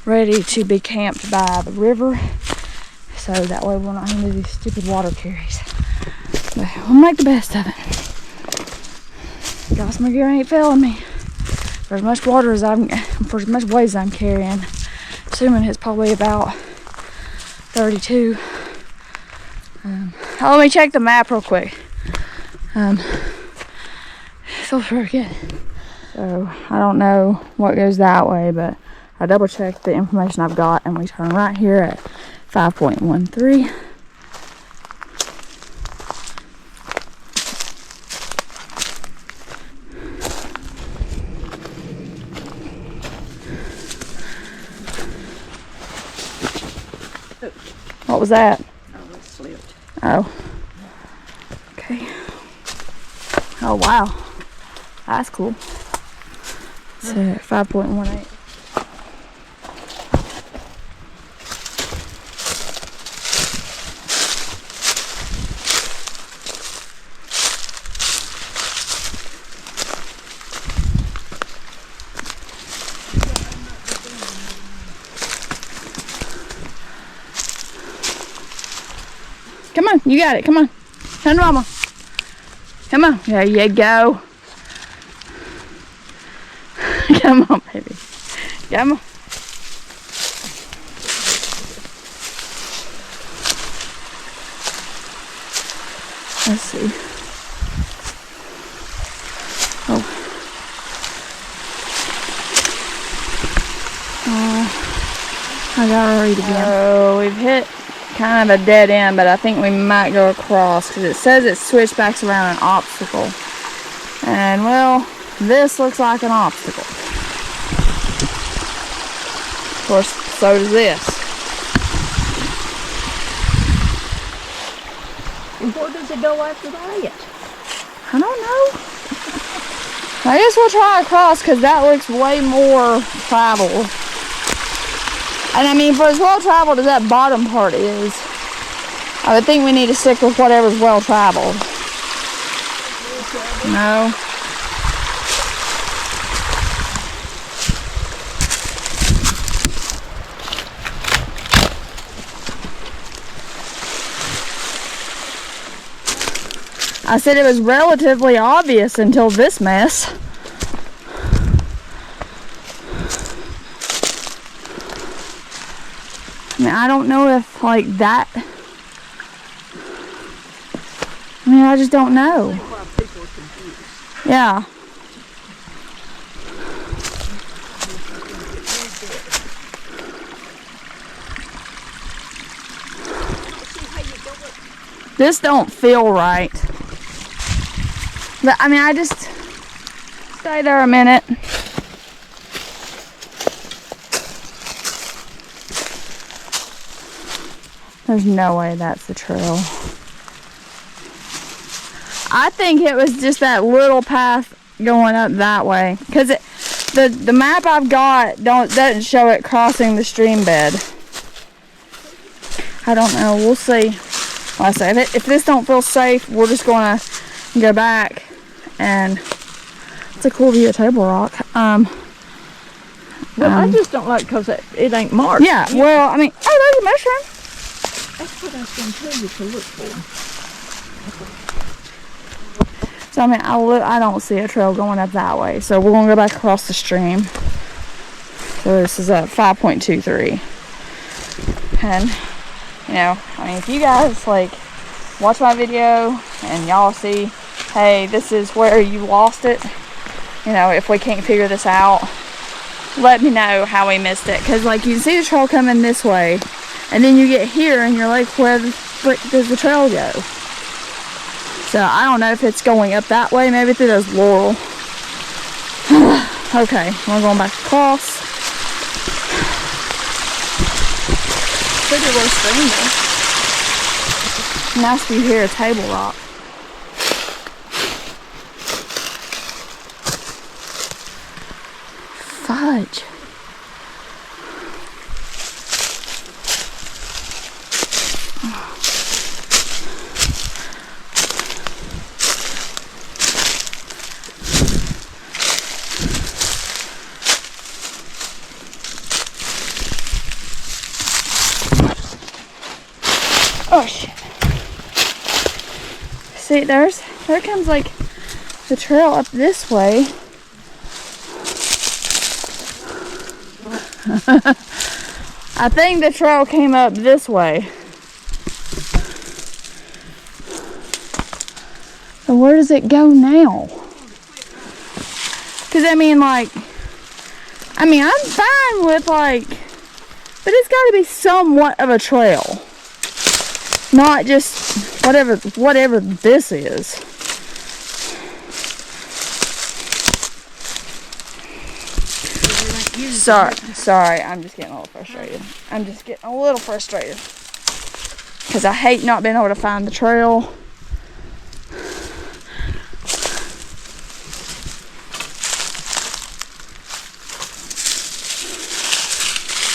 ready to be camped by the river, so that way we're not gonna do these stupid water carries. But we'll make the best of it. Gosh, my gear ain't failing me. For as much water as for as much weight as I'm carrying, assuming it's probably about 32. Let me check the map real quick. Feels very good. So I don't know what goes that way, but I double checked the information I've got, and we turn right here at 5.13. What was that? Oh, it slipped. Oh. Okay. Oh, wow. That's cool. So, 5.18. Come on, you got it. Come on. Turn to mama. Come on. There you go. Come on, baby. Come on. Let's see. Oh. I got ready again. Oh, we've hit kind of a dead end, but I think we might go across because it says it switchbacks around an obstacle. And well, this looks like an obstacle. Of course, so does this. And where does it go after that? I don't know. I guess we'll try across because that looks way more traveled. And I mean, for as well traveled as that bottom part is, I would think we need to stick with whatever's well traveled. trouble? No. I said it was relatively obvious until this mess. I mean, I don't know if like that. I mean, I just don't know. Yeah. This don't feel right. But I mean, I just stay there a minute. There's no way that's the trail. I think it was just that little path going up that way, because the map I've got doesn't show it crossing the stream bed. I don't know. We'll see. Like I say, if this don't feel safe, we're just gonna go back. And it's a cool view of Table Rock. Well, I just don't like because it ain't marked. Yeah. Well, I mean, oh, there's a mushroom. That's what I was going to tell you to look for. So I mean, I don't see a trail going up that way. So we're gonna go back across the stream. So this is a 5.23. And you know, I mean, if you guys like watch my video and y'all see, hey, this is where you lost it. You know, if we can't figure this out, let me know how we missed it. Cause like you can see the trail coming this way, and then you get here and you're like, where the frick does the trail go? So I don't know if it's going up that way, maybe through those laurel. Okay, we're going back across. Pretty low stream though. Nice view here of Table Rock. Fudge. Oh shit. See, there comes like the trail up this way. I think the trail came up this way. So where does it go now? Cause I mean like, I'm fine with like, but it's gotta be somewhat of a trail. Not just whatever this is. Sorry, I'm just getting a little frustrated. Because I hate not being able to find the trail.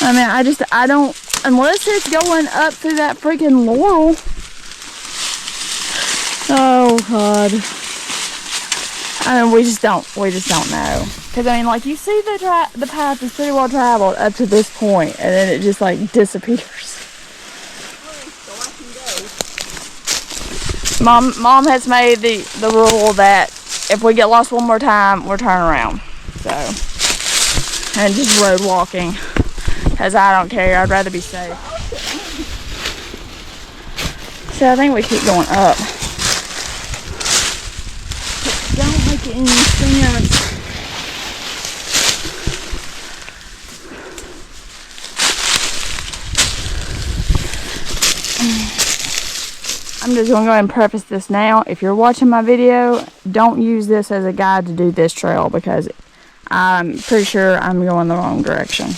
I mean, I don't, unless it's going up through that freaking laurel. Oh God. I mean, we just don't know. Because I mean, like, you see the path is pretty well traveled up to this point, and then it just like disappears. Mom has made the rule that if we get lost one more time, we're turning around. So, and just road walking. Because I don't care, I'd rather be safe. So I think we keep going up. Don't make any sense. I'm just going to go ahead and preface this now. If you're watching my video, don't use this as a guide to do this trail, because I'm pretty sure I'm going the wrong direction.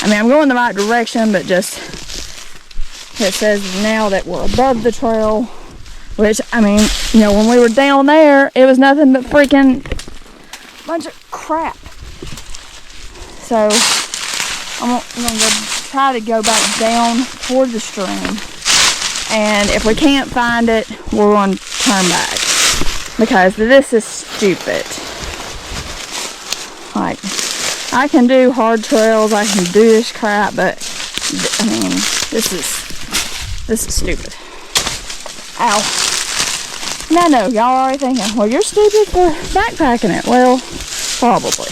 I mean, I'm going the right direction, but just, it says now that we're above the trail, which, I mean, you know, when we were down there, it was nothing but freaking bunch of crap. So, I'm going to try to go back down toward the stream. And if we can't find it, we're going to turn back. because this is stupid. Like, I can do hard trails, I can do this crap, but I mean, this is stupid. Ow. Now, I know y'all are already thinking, well, you're stupid for backpacking it. Well, probably.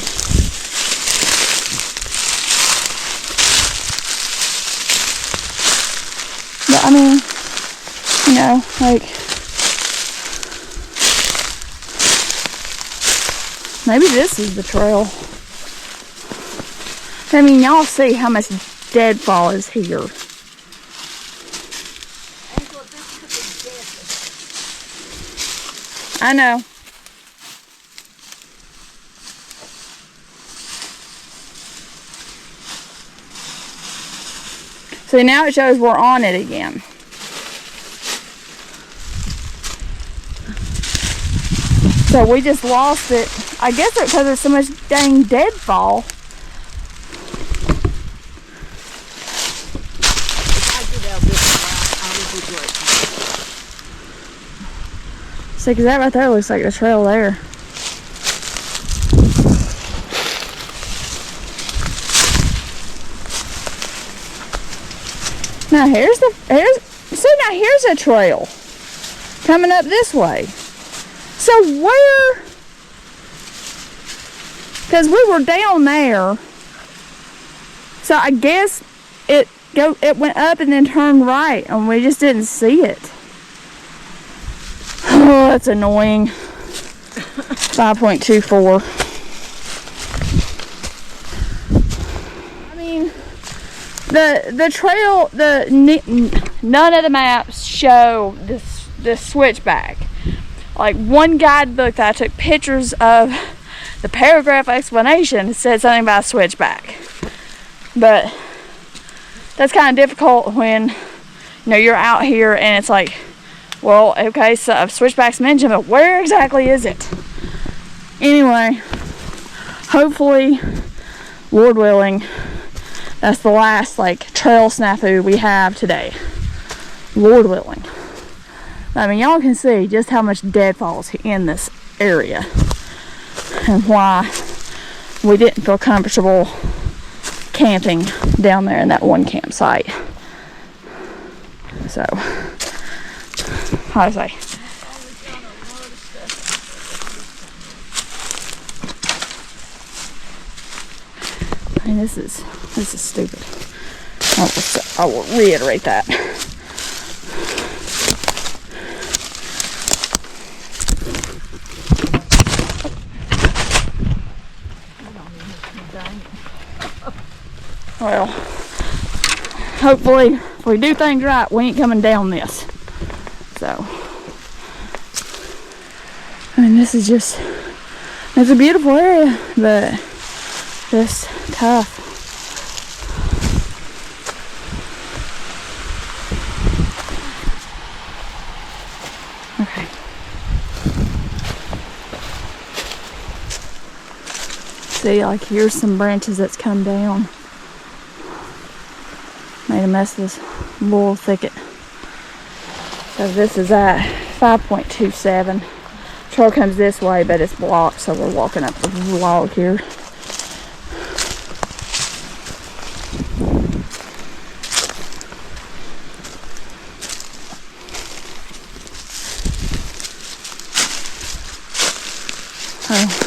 But I mean, you know, like, maybe this is the trail. I mean, y'all see how much deadfall is here. I know. See, now it shows we're on it again. So we just lost it. I guess it's because there's so much dang deadfall. See, because that right there looks like the trail there. Now here's a trail coming up this way. So where, because we were down there, so I guess it went up and then turned right and we just didn't see it. Oh, that's annoying. 5.24. I mean, the trail, none of the maps show the switchback. Like, one guidebook that I took pictures of, the paragraph explanation said something about a switchback. But that's kind of difficult when, you know, you're out here and it's like, well, okay, so switchback's mentioned, but where exactly is it? Anyway, hopefully, Lord willing, that's the last, like, trail snafu we have today. Lord willing. I mean, y'all can see just how much deadfall is in this area and why we didn't feel comfortable camping down there in that one campsite. So, how do I say? I mean, this is stupid. I will reiterate that. Well, hopefully, if we do things right, we ain't coming down this. So, I mean, this is just, it's a beautiful area, but just tough. Okay. See, like, here's some branches that's come down. Made a mess of this laurel thicket. So this is at 5.27. Trail comes this way, but it's blocked, so we're walking up the log here. Oh.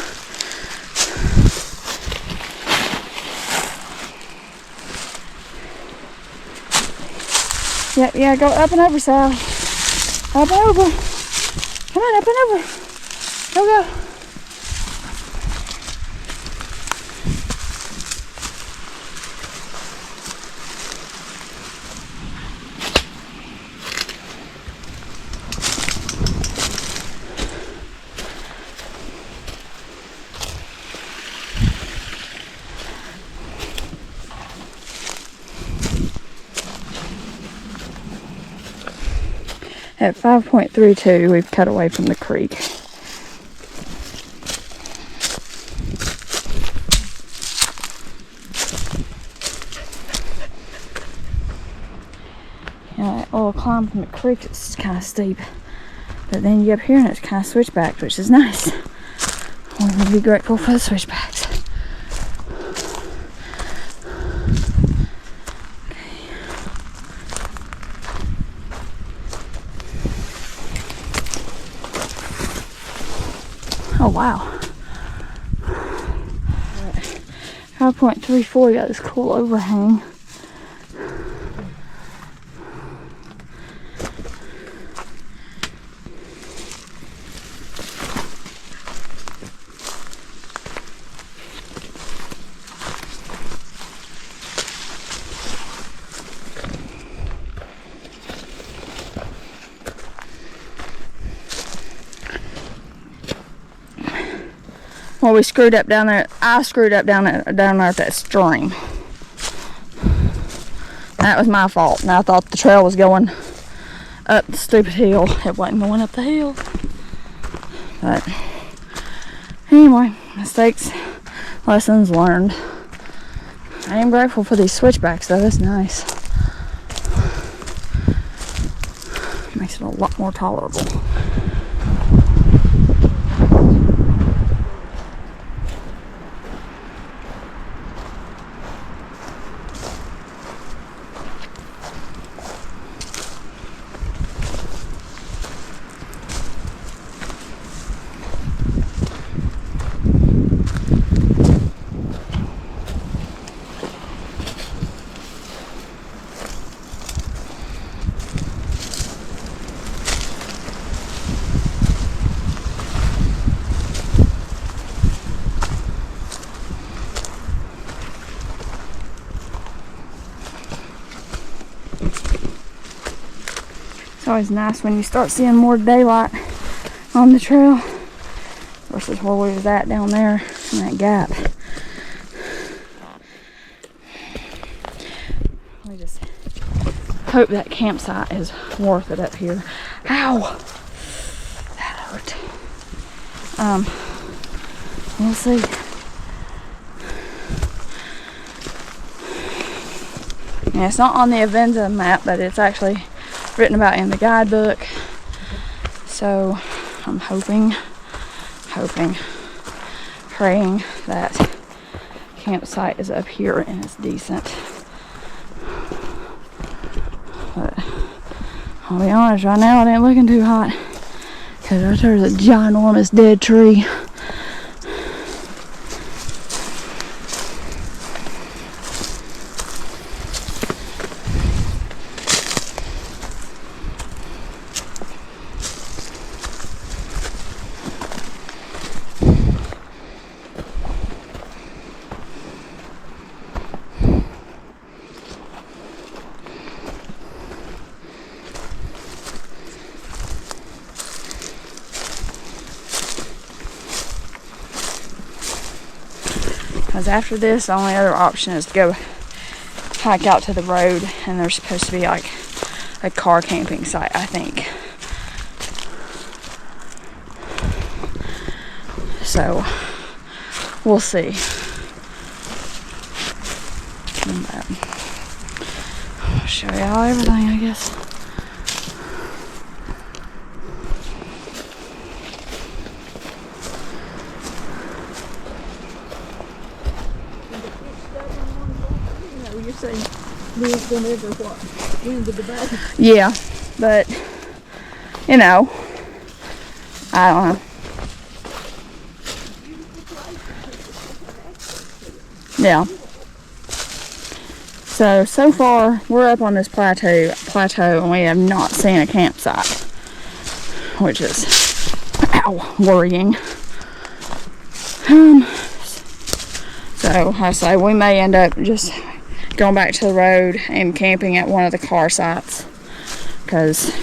Yeah, go up and over, Sal. Up and over. Come on, up and over. Go. At 5.32, we've cut away from the creek. Yeah, that little climb from the creek is kind of steep. But then you get up here and it's kind of switchback, which is nice. We're going to be grateful for the switchbacks. Oh wow. 5.34, got this cool overhang. Well, we screwed up down there. I screwed up down there at that stream. That was my fault. And I thought the trail was going up the stupid hill. It wasn't going up the hill. But anyway, mistakes, lessons learned. I am grateful for these switchbacks though. That's nice. Makes it a lot more tolerable. It's always nice when you start seeing more daylight on the trail versus where we was at down there in that gap. We just hope that campsite is worth it up here. Ow! That hurt. We'll see. Yeah, it's not on the Avenza map, but it's actually written about in the guidebook. So I'm hoping, praying that campsite is up here and it's decent. But I'll be honest, right now it ain't looking too hot because there's a ginormous dead tree. Because after this, the only other option is to go hike out to the road, and there's supposed to be like a car camping site, I think. So we'll see. I'll show y'all everything, I guess. Yeah, but you know, I don't know. Yeah. So far we're up on this plateau, and we have not seen a campsite, which is worrying. So I say we may end up just going back to the road and camping at one of the car sites, because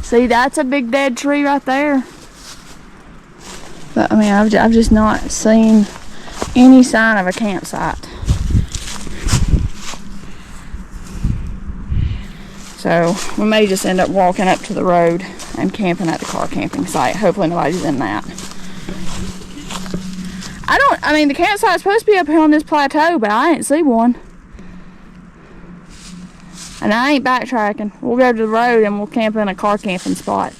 see, that's a big dead tree right there. But I mean, I've just not seen any sign of a campsite. So we may just end up walking up to the road and camping at the car camping site. Hopefully nobody's in that. I mean, the campsite's supposed to be up here on this plateau, but I didn't see one. And I ain't backtracking. We'll go to the road and we'll camp in a car camping spot.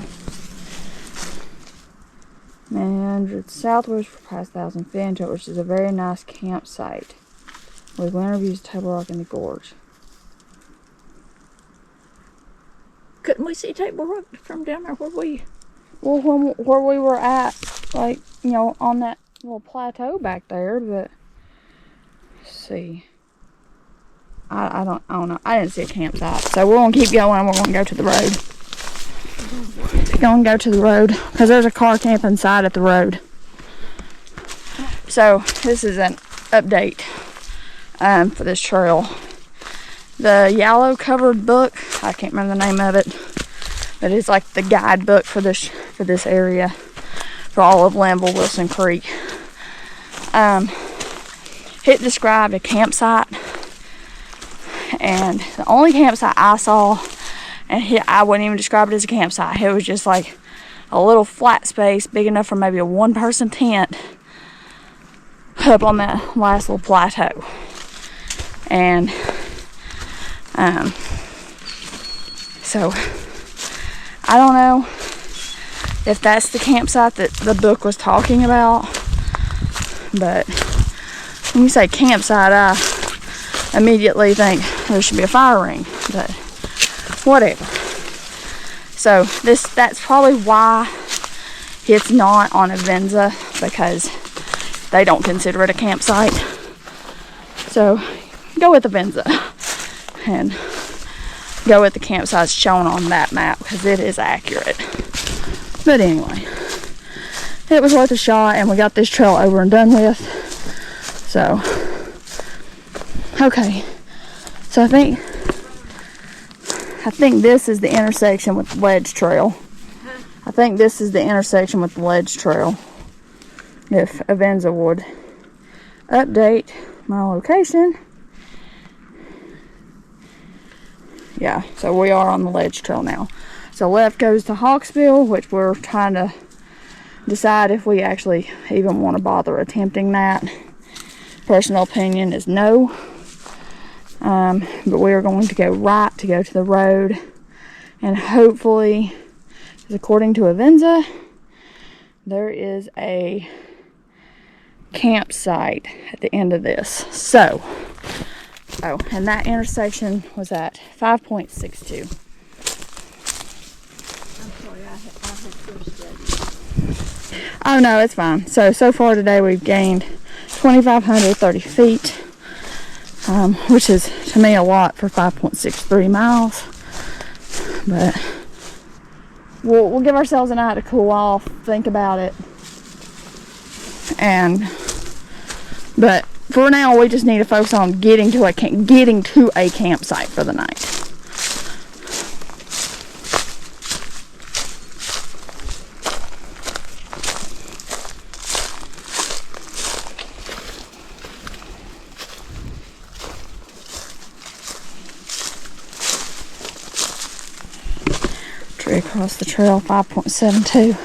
And it's southwest for past 1,000 feet into it, which is a very nice campsite with winter views of Table Rock in the gorge. Couldn't we see Table Rock from down there where we... Well, where we were at, like, you know, on that little plateau back there, but let's see. I don't know. I didn't see a campsite. So we're gonna keep going and we're gonna go to the road. We're gonna go to the road because there's a car camping site at the road. So this is an update for this trail. The yellow covered book, I can't remember the name of it, but it's like the guidebook for this area, for all of Linville, Wilson Creek. It described a campsite, and the only campsite I saw, and I wouldn't even describe it as a campsite, it was just like a little flat space big enough for maybe a one-person tent up on that last little plateau. And so I don't know if that's the campsite that the book was talking about, but when you say campsite, I immediately think there should be a fire ring, but whatever. So that's probably why it's not on Avenza, because they don't consider it a campsite. So go with Avenza and go with the campsites shown on that map, because it is accurate. But anyway, it was worth a shot, and we got this trail over and done with. So okay, so I think this is the intersection with the ledge trail. I think this is the intersection with the ledge trail. If Avenza would update my location. Yeah, so we are on the ledge trail now. So left goes to Hawksbill, which we're trying to decide if we actually even want to bother attempting that. Personal opinion is no. But we are going to go right to go to the road. And hopefully, according to Avenza, there is a campsite at the end of this. So, and that intersection was at 5.62. I'm sorry, I had first read. Oh no, it's fine. So far today we've gained 2,530 feet, which is to me a lot for 5.63 miles. But we'll give ourselves a night to cool off, think about it, but for now we just need to focus on getting to a campsite for the night. Tree across the trail, 5.72.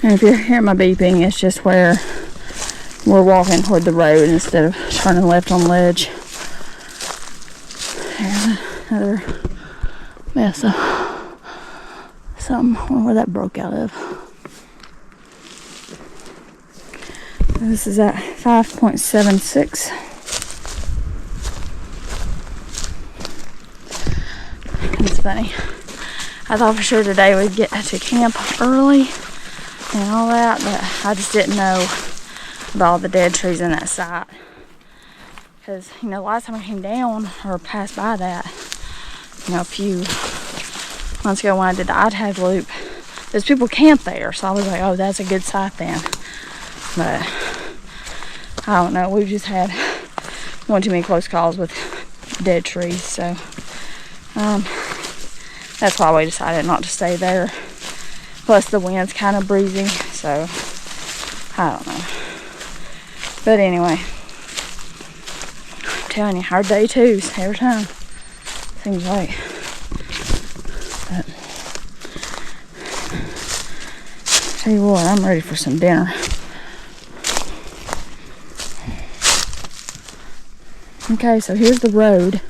And if you're hearing my beeping, it's just where we're walking toward the road instead of turning left on ledge. There's another mess of something. I wonder where that broke out of. This is at 5.76. It's funny. I thought for sure today we'd get to camp early and all that, but I just didn't know about all the dead trees in that site. Because, you know, the last time I came down or passed by that, you know, a few months ago when I did the iTag loop, there's people camped there, so I was like, oh, that's a good site then. But I don't know, we've just had one too many close calls with dead trees, so that's why we decided not to stay there. Plus the wind's kind of breezy, so I don't know. But anyway, telling you, our day twos every time. Seems like. But, tell you what, I'm ready for some dinner. Okay, so here's the road.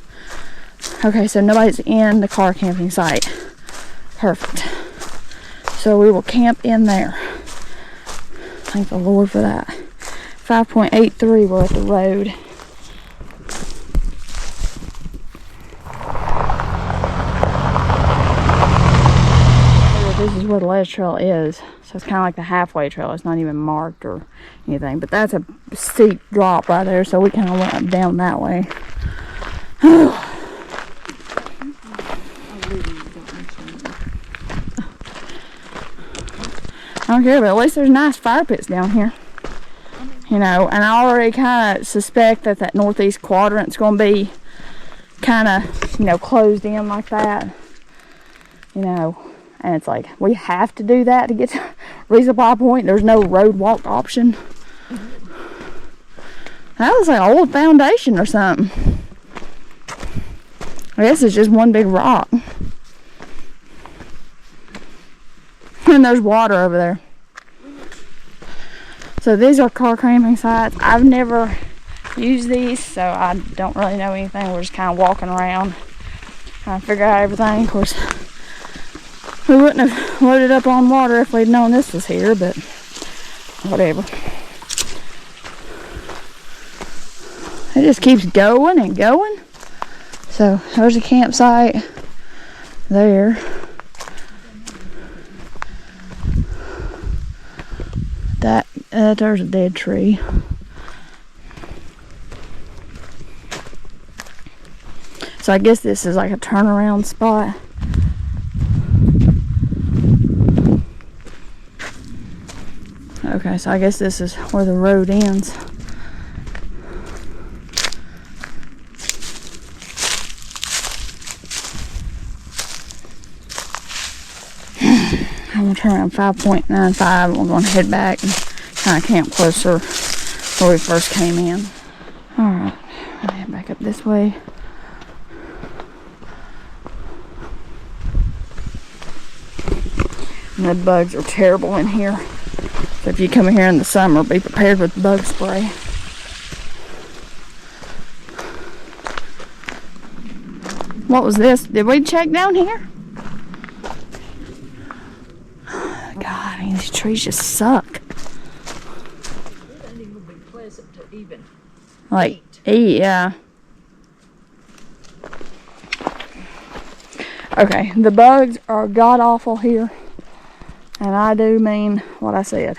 Okay, so nobody's in the car camping site. Perfect. So we will camp in there. Thank the Lord for that. 5.83, we're at the road. This is where the ledge trail is. So it's kind of like the halfway trail. It's not even marked or anything. But that's a steep drop right there. So we kind of went down that way. I don't care, but at least there's nice fire pits down here. You know, and I already kind of suspect that that northeast quadrant's going to be kind of, you know, closed in like that. You know, and it's like, we have to do that to get to resupply point. There's no road walk option. That was like an old foundation or something. I guess it's just one big rock. And there's water over there. So these are car camping sites. I've never used these, so I don't really know anything. We're just kind of walking around trying to figure out everything. Of course, we wouldn't have loaded up on water if we'd known this was here, but whatever. It just keeps going and going. So there's a campsite there. There's a dead tree. So I guess this is like a turnaround spot. Okay, so I guess this is where the road ends. I'm going to turn around 5.95. We're going to head back and kind of camp closer where we first came in. Alright, I'm going to head back up this way. And the bugs are terrible in here. So if you come in here in the summer, be prepared with bug spray. What was this? Did we check down here? God, I mean, these trees just suck. It doesn't even be pleasant to even Like, eat, yeah. Okay, the bugs are god-awful here. And I do mean what I said.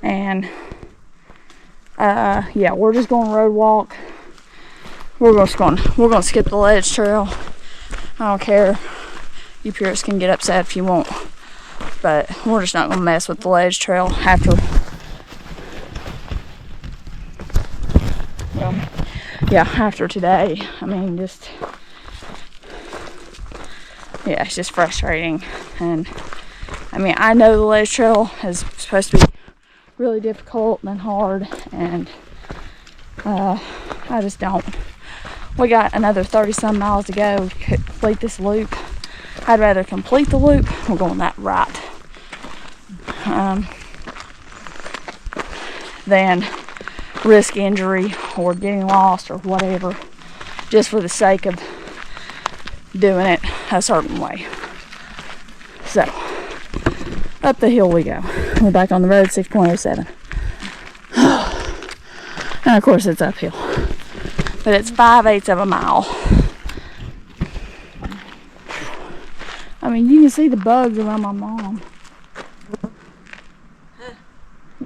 And, yeah, we're just going to road walk. We're gonna skip the ledge trail. I don't care. You purists can get upset if you want. But we're just not gonna mess with the ledge trail after. Well, yeah, after today. I mean, just, yeah, it's just frustrating. And I mean, I know the ledge trail is supposed to be really difficult and hard, and I just don't. We got another 30-some miles to go to complete this loop. I'd rather complete the loop. We're going that right. Than risk injury or getting lost or whatever, just for the sake of doing it a certain way. So, up the hill we go. We're back on the road, 6.07. And of course it's uphill. But it's 5/8 of a mile. I mean, you can see the bugs around my mom.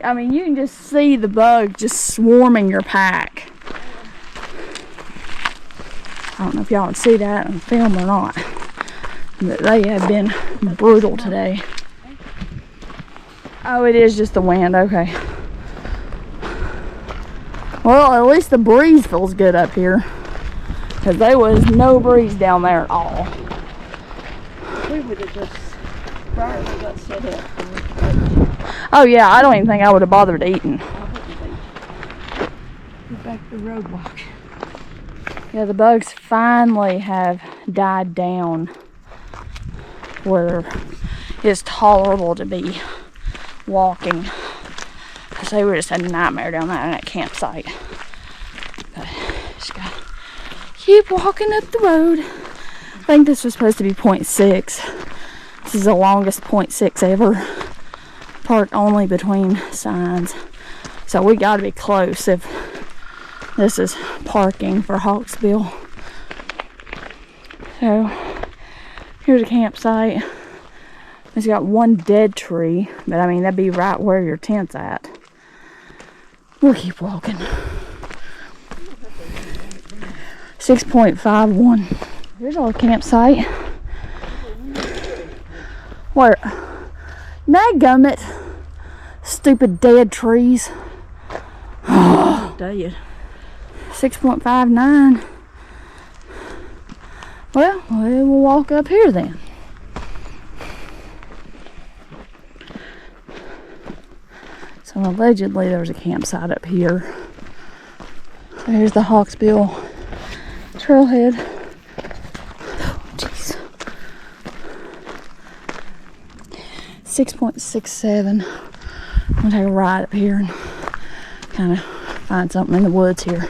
I mean, you can just see the bugs just swarming your pack. I don't know if y'all can see that on film or not. But they have been brutal today. Oh, it is just the wind. Okay. Well, at least the breeze feels good up here. Because there was no breeze down there at all. we would have just barely got set up. Oh yeah, I don't even think I would have bothered eating. Get back to the road walk. Yeah, the bugs finally have died down where it's tolerable to be walking. Because they were just a nightmare down there in that campsite. But just gotta keep walking up the road. I think this was supposed to be 0.6. This is the longest 0.6 ever. Parked only between signs. So we gotta be close if this is parking for Hawksbill. So here's a campsite. It's got one dead tree, but I mean that'd be right where your tent's at. We'll keep walking. 6.51. Here's our campsite. Where? Dadgummit. Stupid dead trees. Dead. 6.59. Well, we'll walk up here then. So allegedly there's a campsite up here. So here's the Hawksbill trailhead. Oh, jeez. 6.67. I'm gonna take a ride up here and kind of find something in the woods here.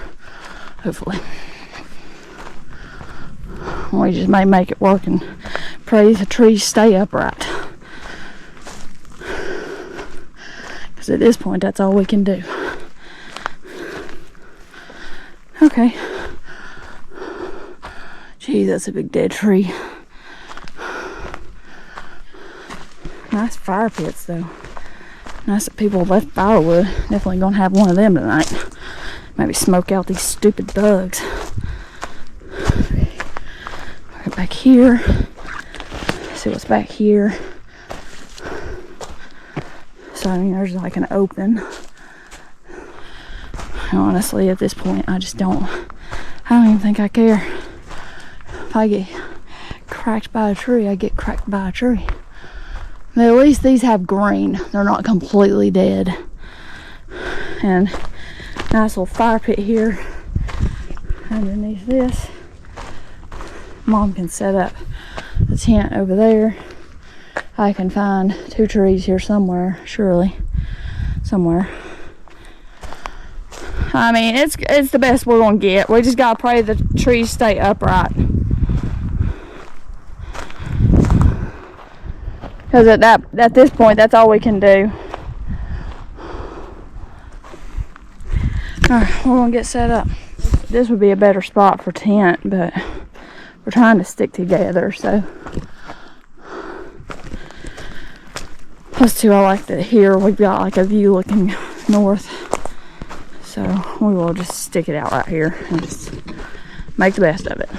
Hopefully. We just may make it work and pray the trees stay upright. Because at this point, that's all we can do. Okay. Gee, that's a big dead tree. Nice fire pits, though. Nice that people left firewood. Definitely gonna have one of them tonight. Maybe smoke out these stupid bugs. Right back here. See what's back here. So I mean, there's like an open. Honestly, at this point, I don't even think I care. If I get cracked by a tree, I get cracked by a tree. But at least these have green. They're not completely dead. And nice little fire pit here underneath this. Mom can set up the tent over there. I can find 2 trees here somewhere, surely. Somewhere. I mean, it's the best we're gonna get. We just gotta pray the trees stay upright. Because at this point, that's all we can do. Alright, we're gonna get set up. This would be a better spot for tent, but we're trying to stick together, so. Plus too, I like that here we've got like a view looking north. So we will just stick it out right here and just make the best of it.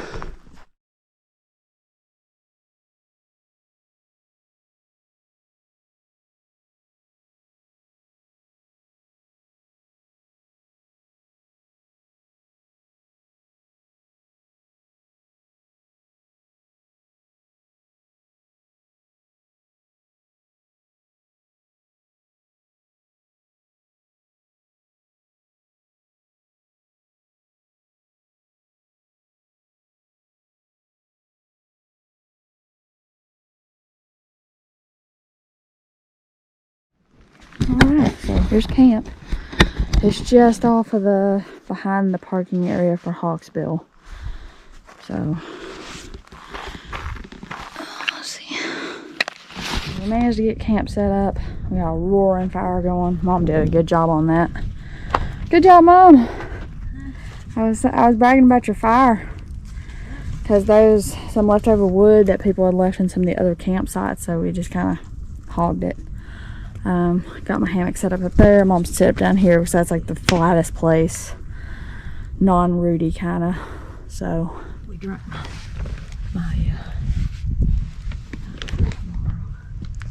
Alright, so here's camp. It's just off of behind the parking area for Hawksbill. So, let's see. We managed to get camp set up. We got a roaring fire going. Mom did a good job on that. Good job, Mom. I was bragging about your fire. Because there's some leftover wood that people had left in some of the other campsites, so we just kind of hogged it. Got my hammock set up there. Mom's set up down here because that's like the flattest place. Non-rooty kind of. So We drank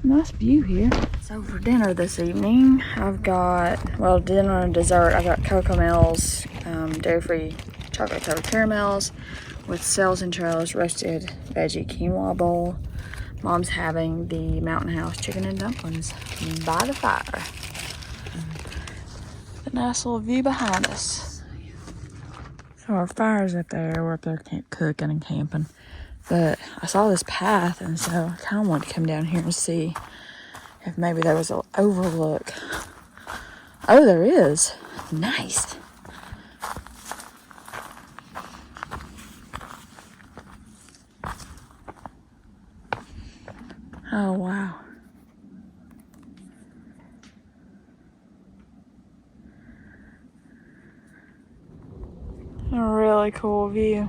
nice view here. So for dinner this evening, I've got, well, dinner and dessert. I've got Cocoa Mills, dairy-free chocolate covered caramels with cells and trails roasted veggie quinoa bowl. Mom's having the Mountain House chicken and dumplings by the fire. The nice little view behind us. So our fire's up there. We're up there cooking and camping. But I saw this path, and so I kind of wanted to come down here and see if maybe there was an overlook. Oh, there is. Nice. Oh, wow. A really cool view.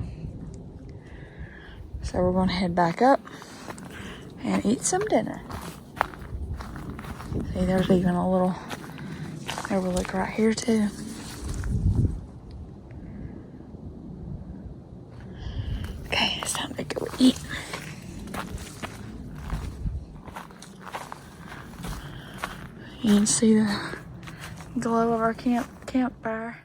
So we're going to head back up and eat some dinner. See, there's even a little overlook right here too. Okay, it's time to go eat. You can see the glow of our campfire.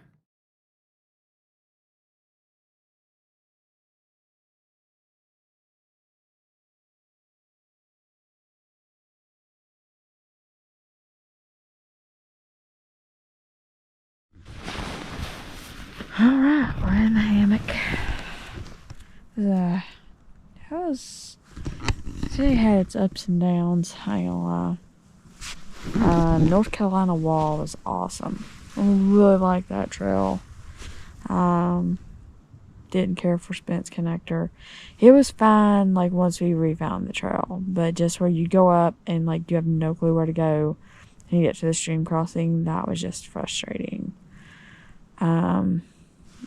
Alright, we're in the hammock. Today had its ups and downs, I ain't gonna lie. North Carolina wall was awesome. I really liked that trail. Didn't care for Spence Connector. It was fine, like, once we refound the trail. But just where you go up and, like, you have no clue where to go and you get to the stream crossing, that was just frustrating.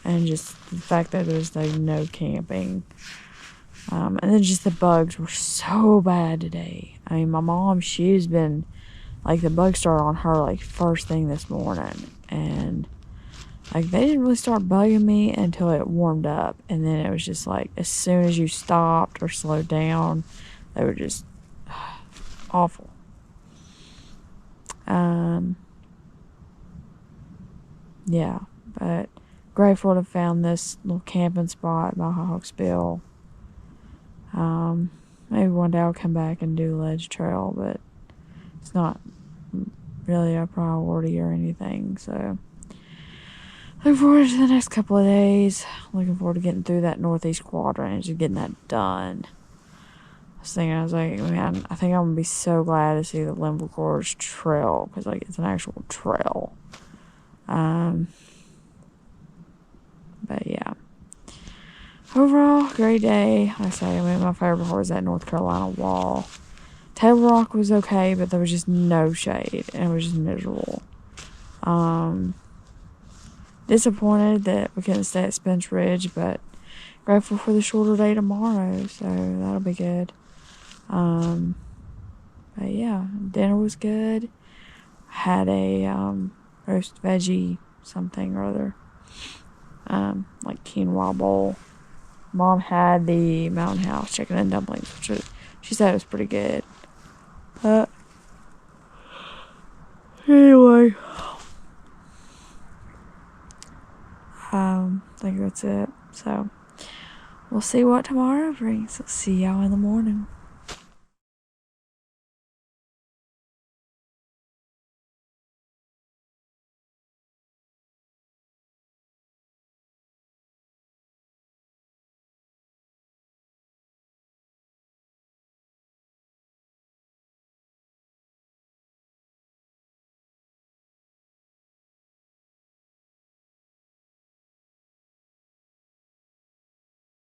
And just the fact that there was, like, no camping. And then just the bugs were so bad today. I mean, my mom, she's been, like, the bugs started on her, like, first thing this morning. And, like, they didn't really start bugging me until it warmed up. And then it was just, like, as soon as you stopped or slowed down, they were just awful. Yeah, but grateful to have found this little camping spot by Hawksbill. Maybe one day I'll come back and do Ledge Trail, but it's not really a priority or anything, so looking forward to the next couple of days. Looking forward to getting through that northeast quadrant and just getting that done. I was like, man, I think I'm gonna be so glad to see the Linville Gorge trail, because, like, it's an actual trail. But yeah, overall, great day. Like I say, I mean, my favorite part was that North Carolina wall. Table Rock was okay, but there was just no shade, and it was just miserable. Disappointed that we couldn't stay at Spence Ridge, but grateful for the shorter day tomorrow, so that'll be good. But yeah, dinner was good. Had a roast veggie something or other, like quinoa bowl. Mom had the Mountain House chicken and dumplings, which she said was pretty good. Anyway, I think that's it. So we'll see what tomorrow brings. I'll see y'all in the morning.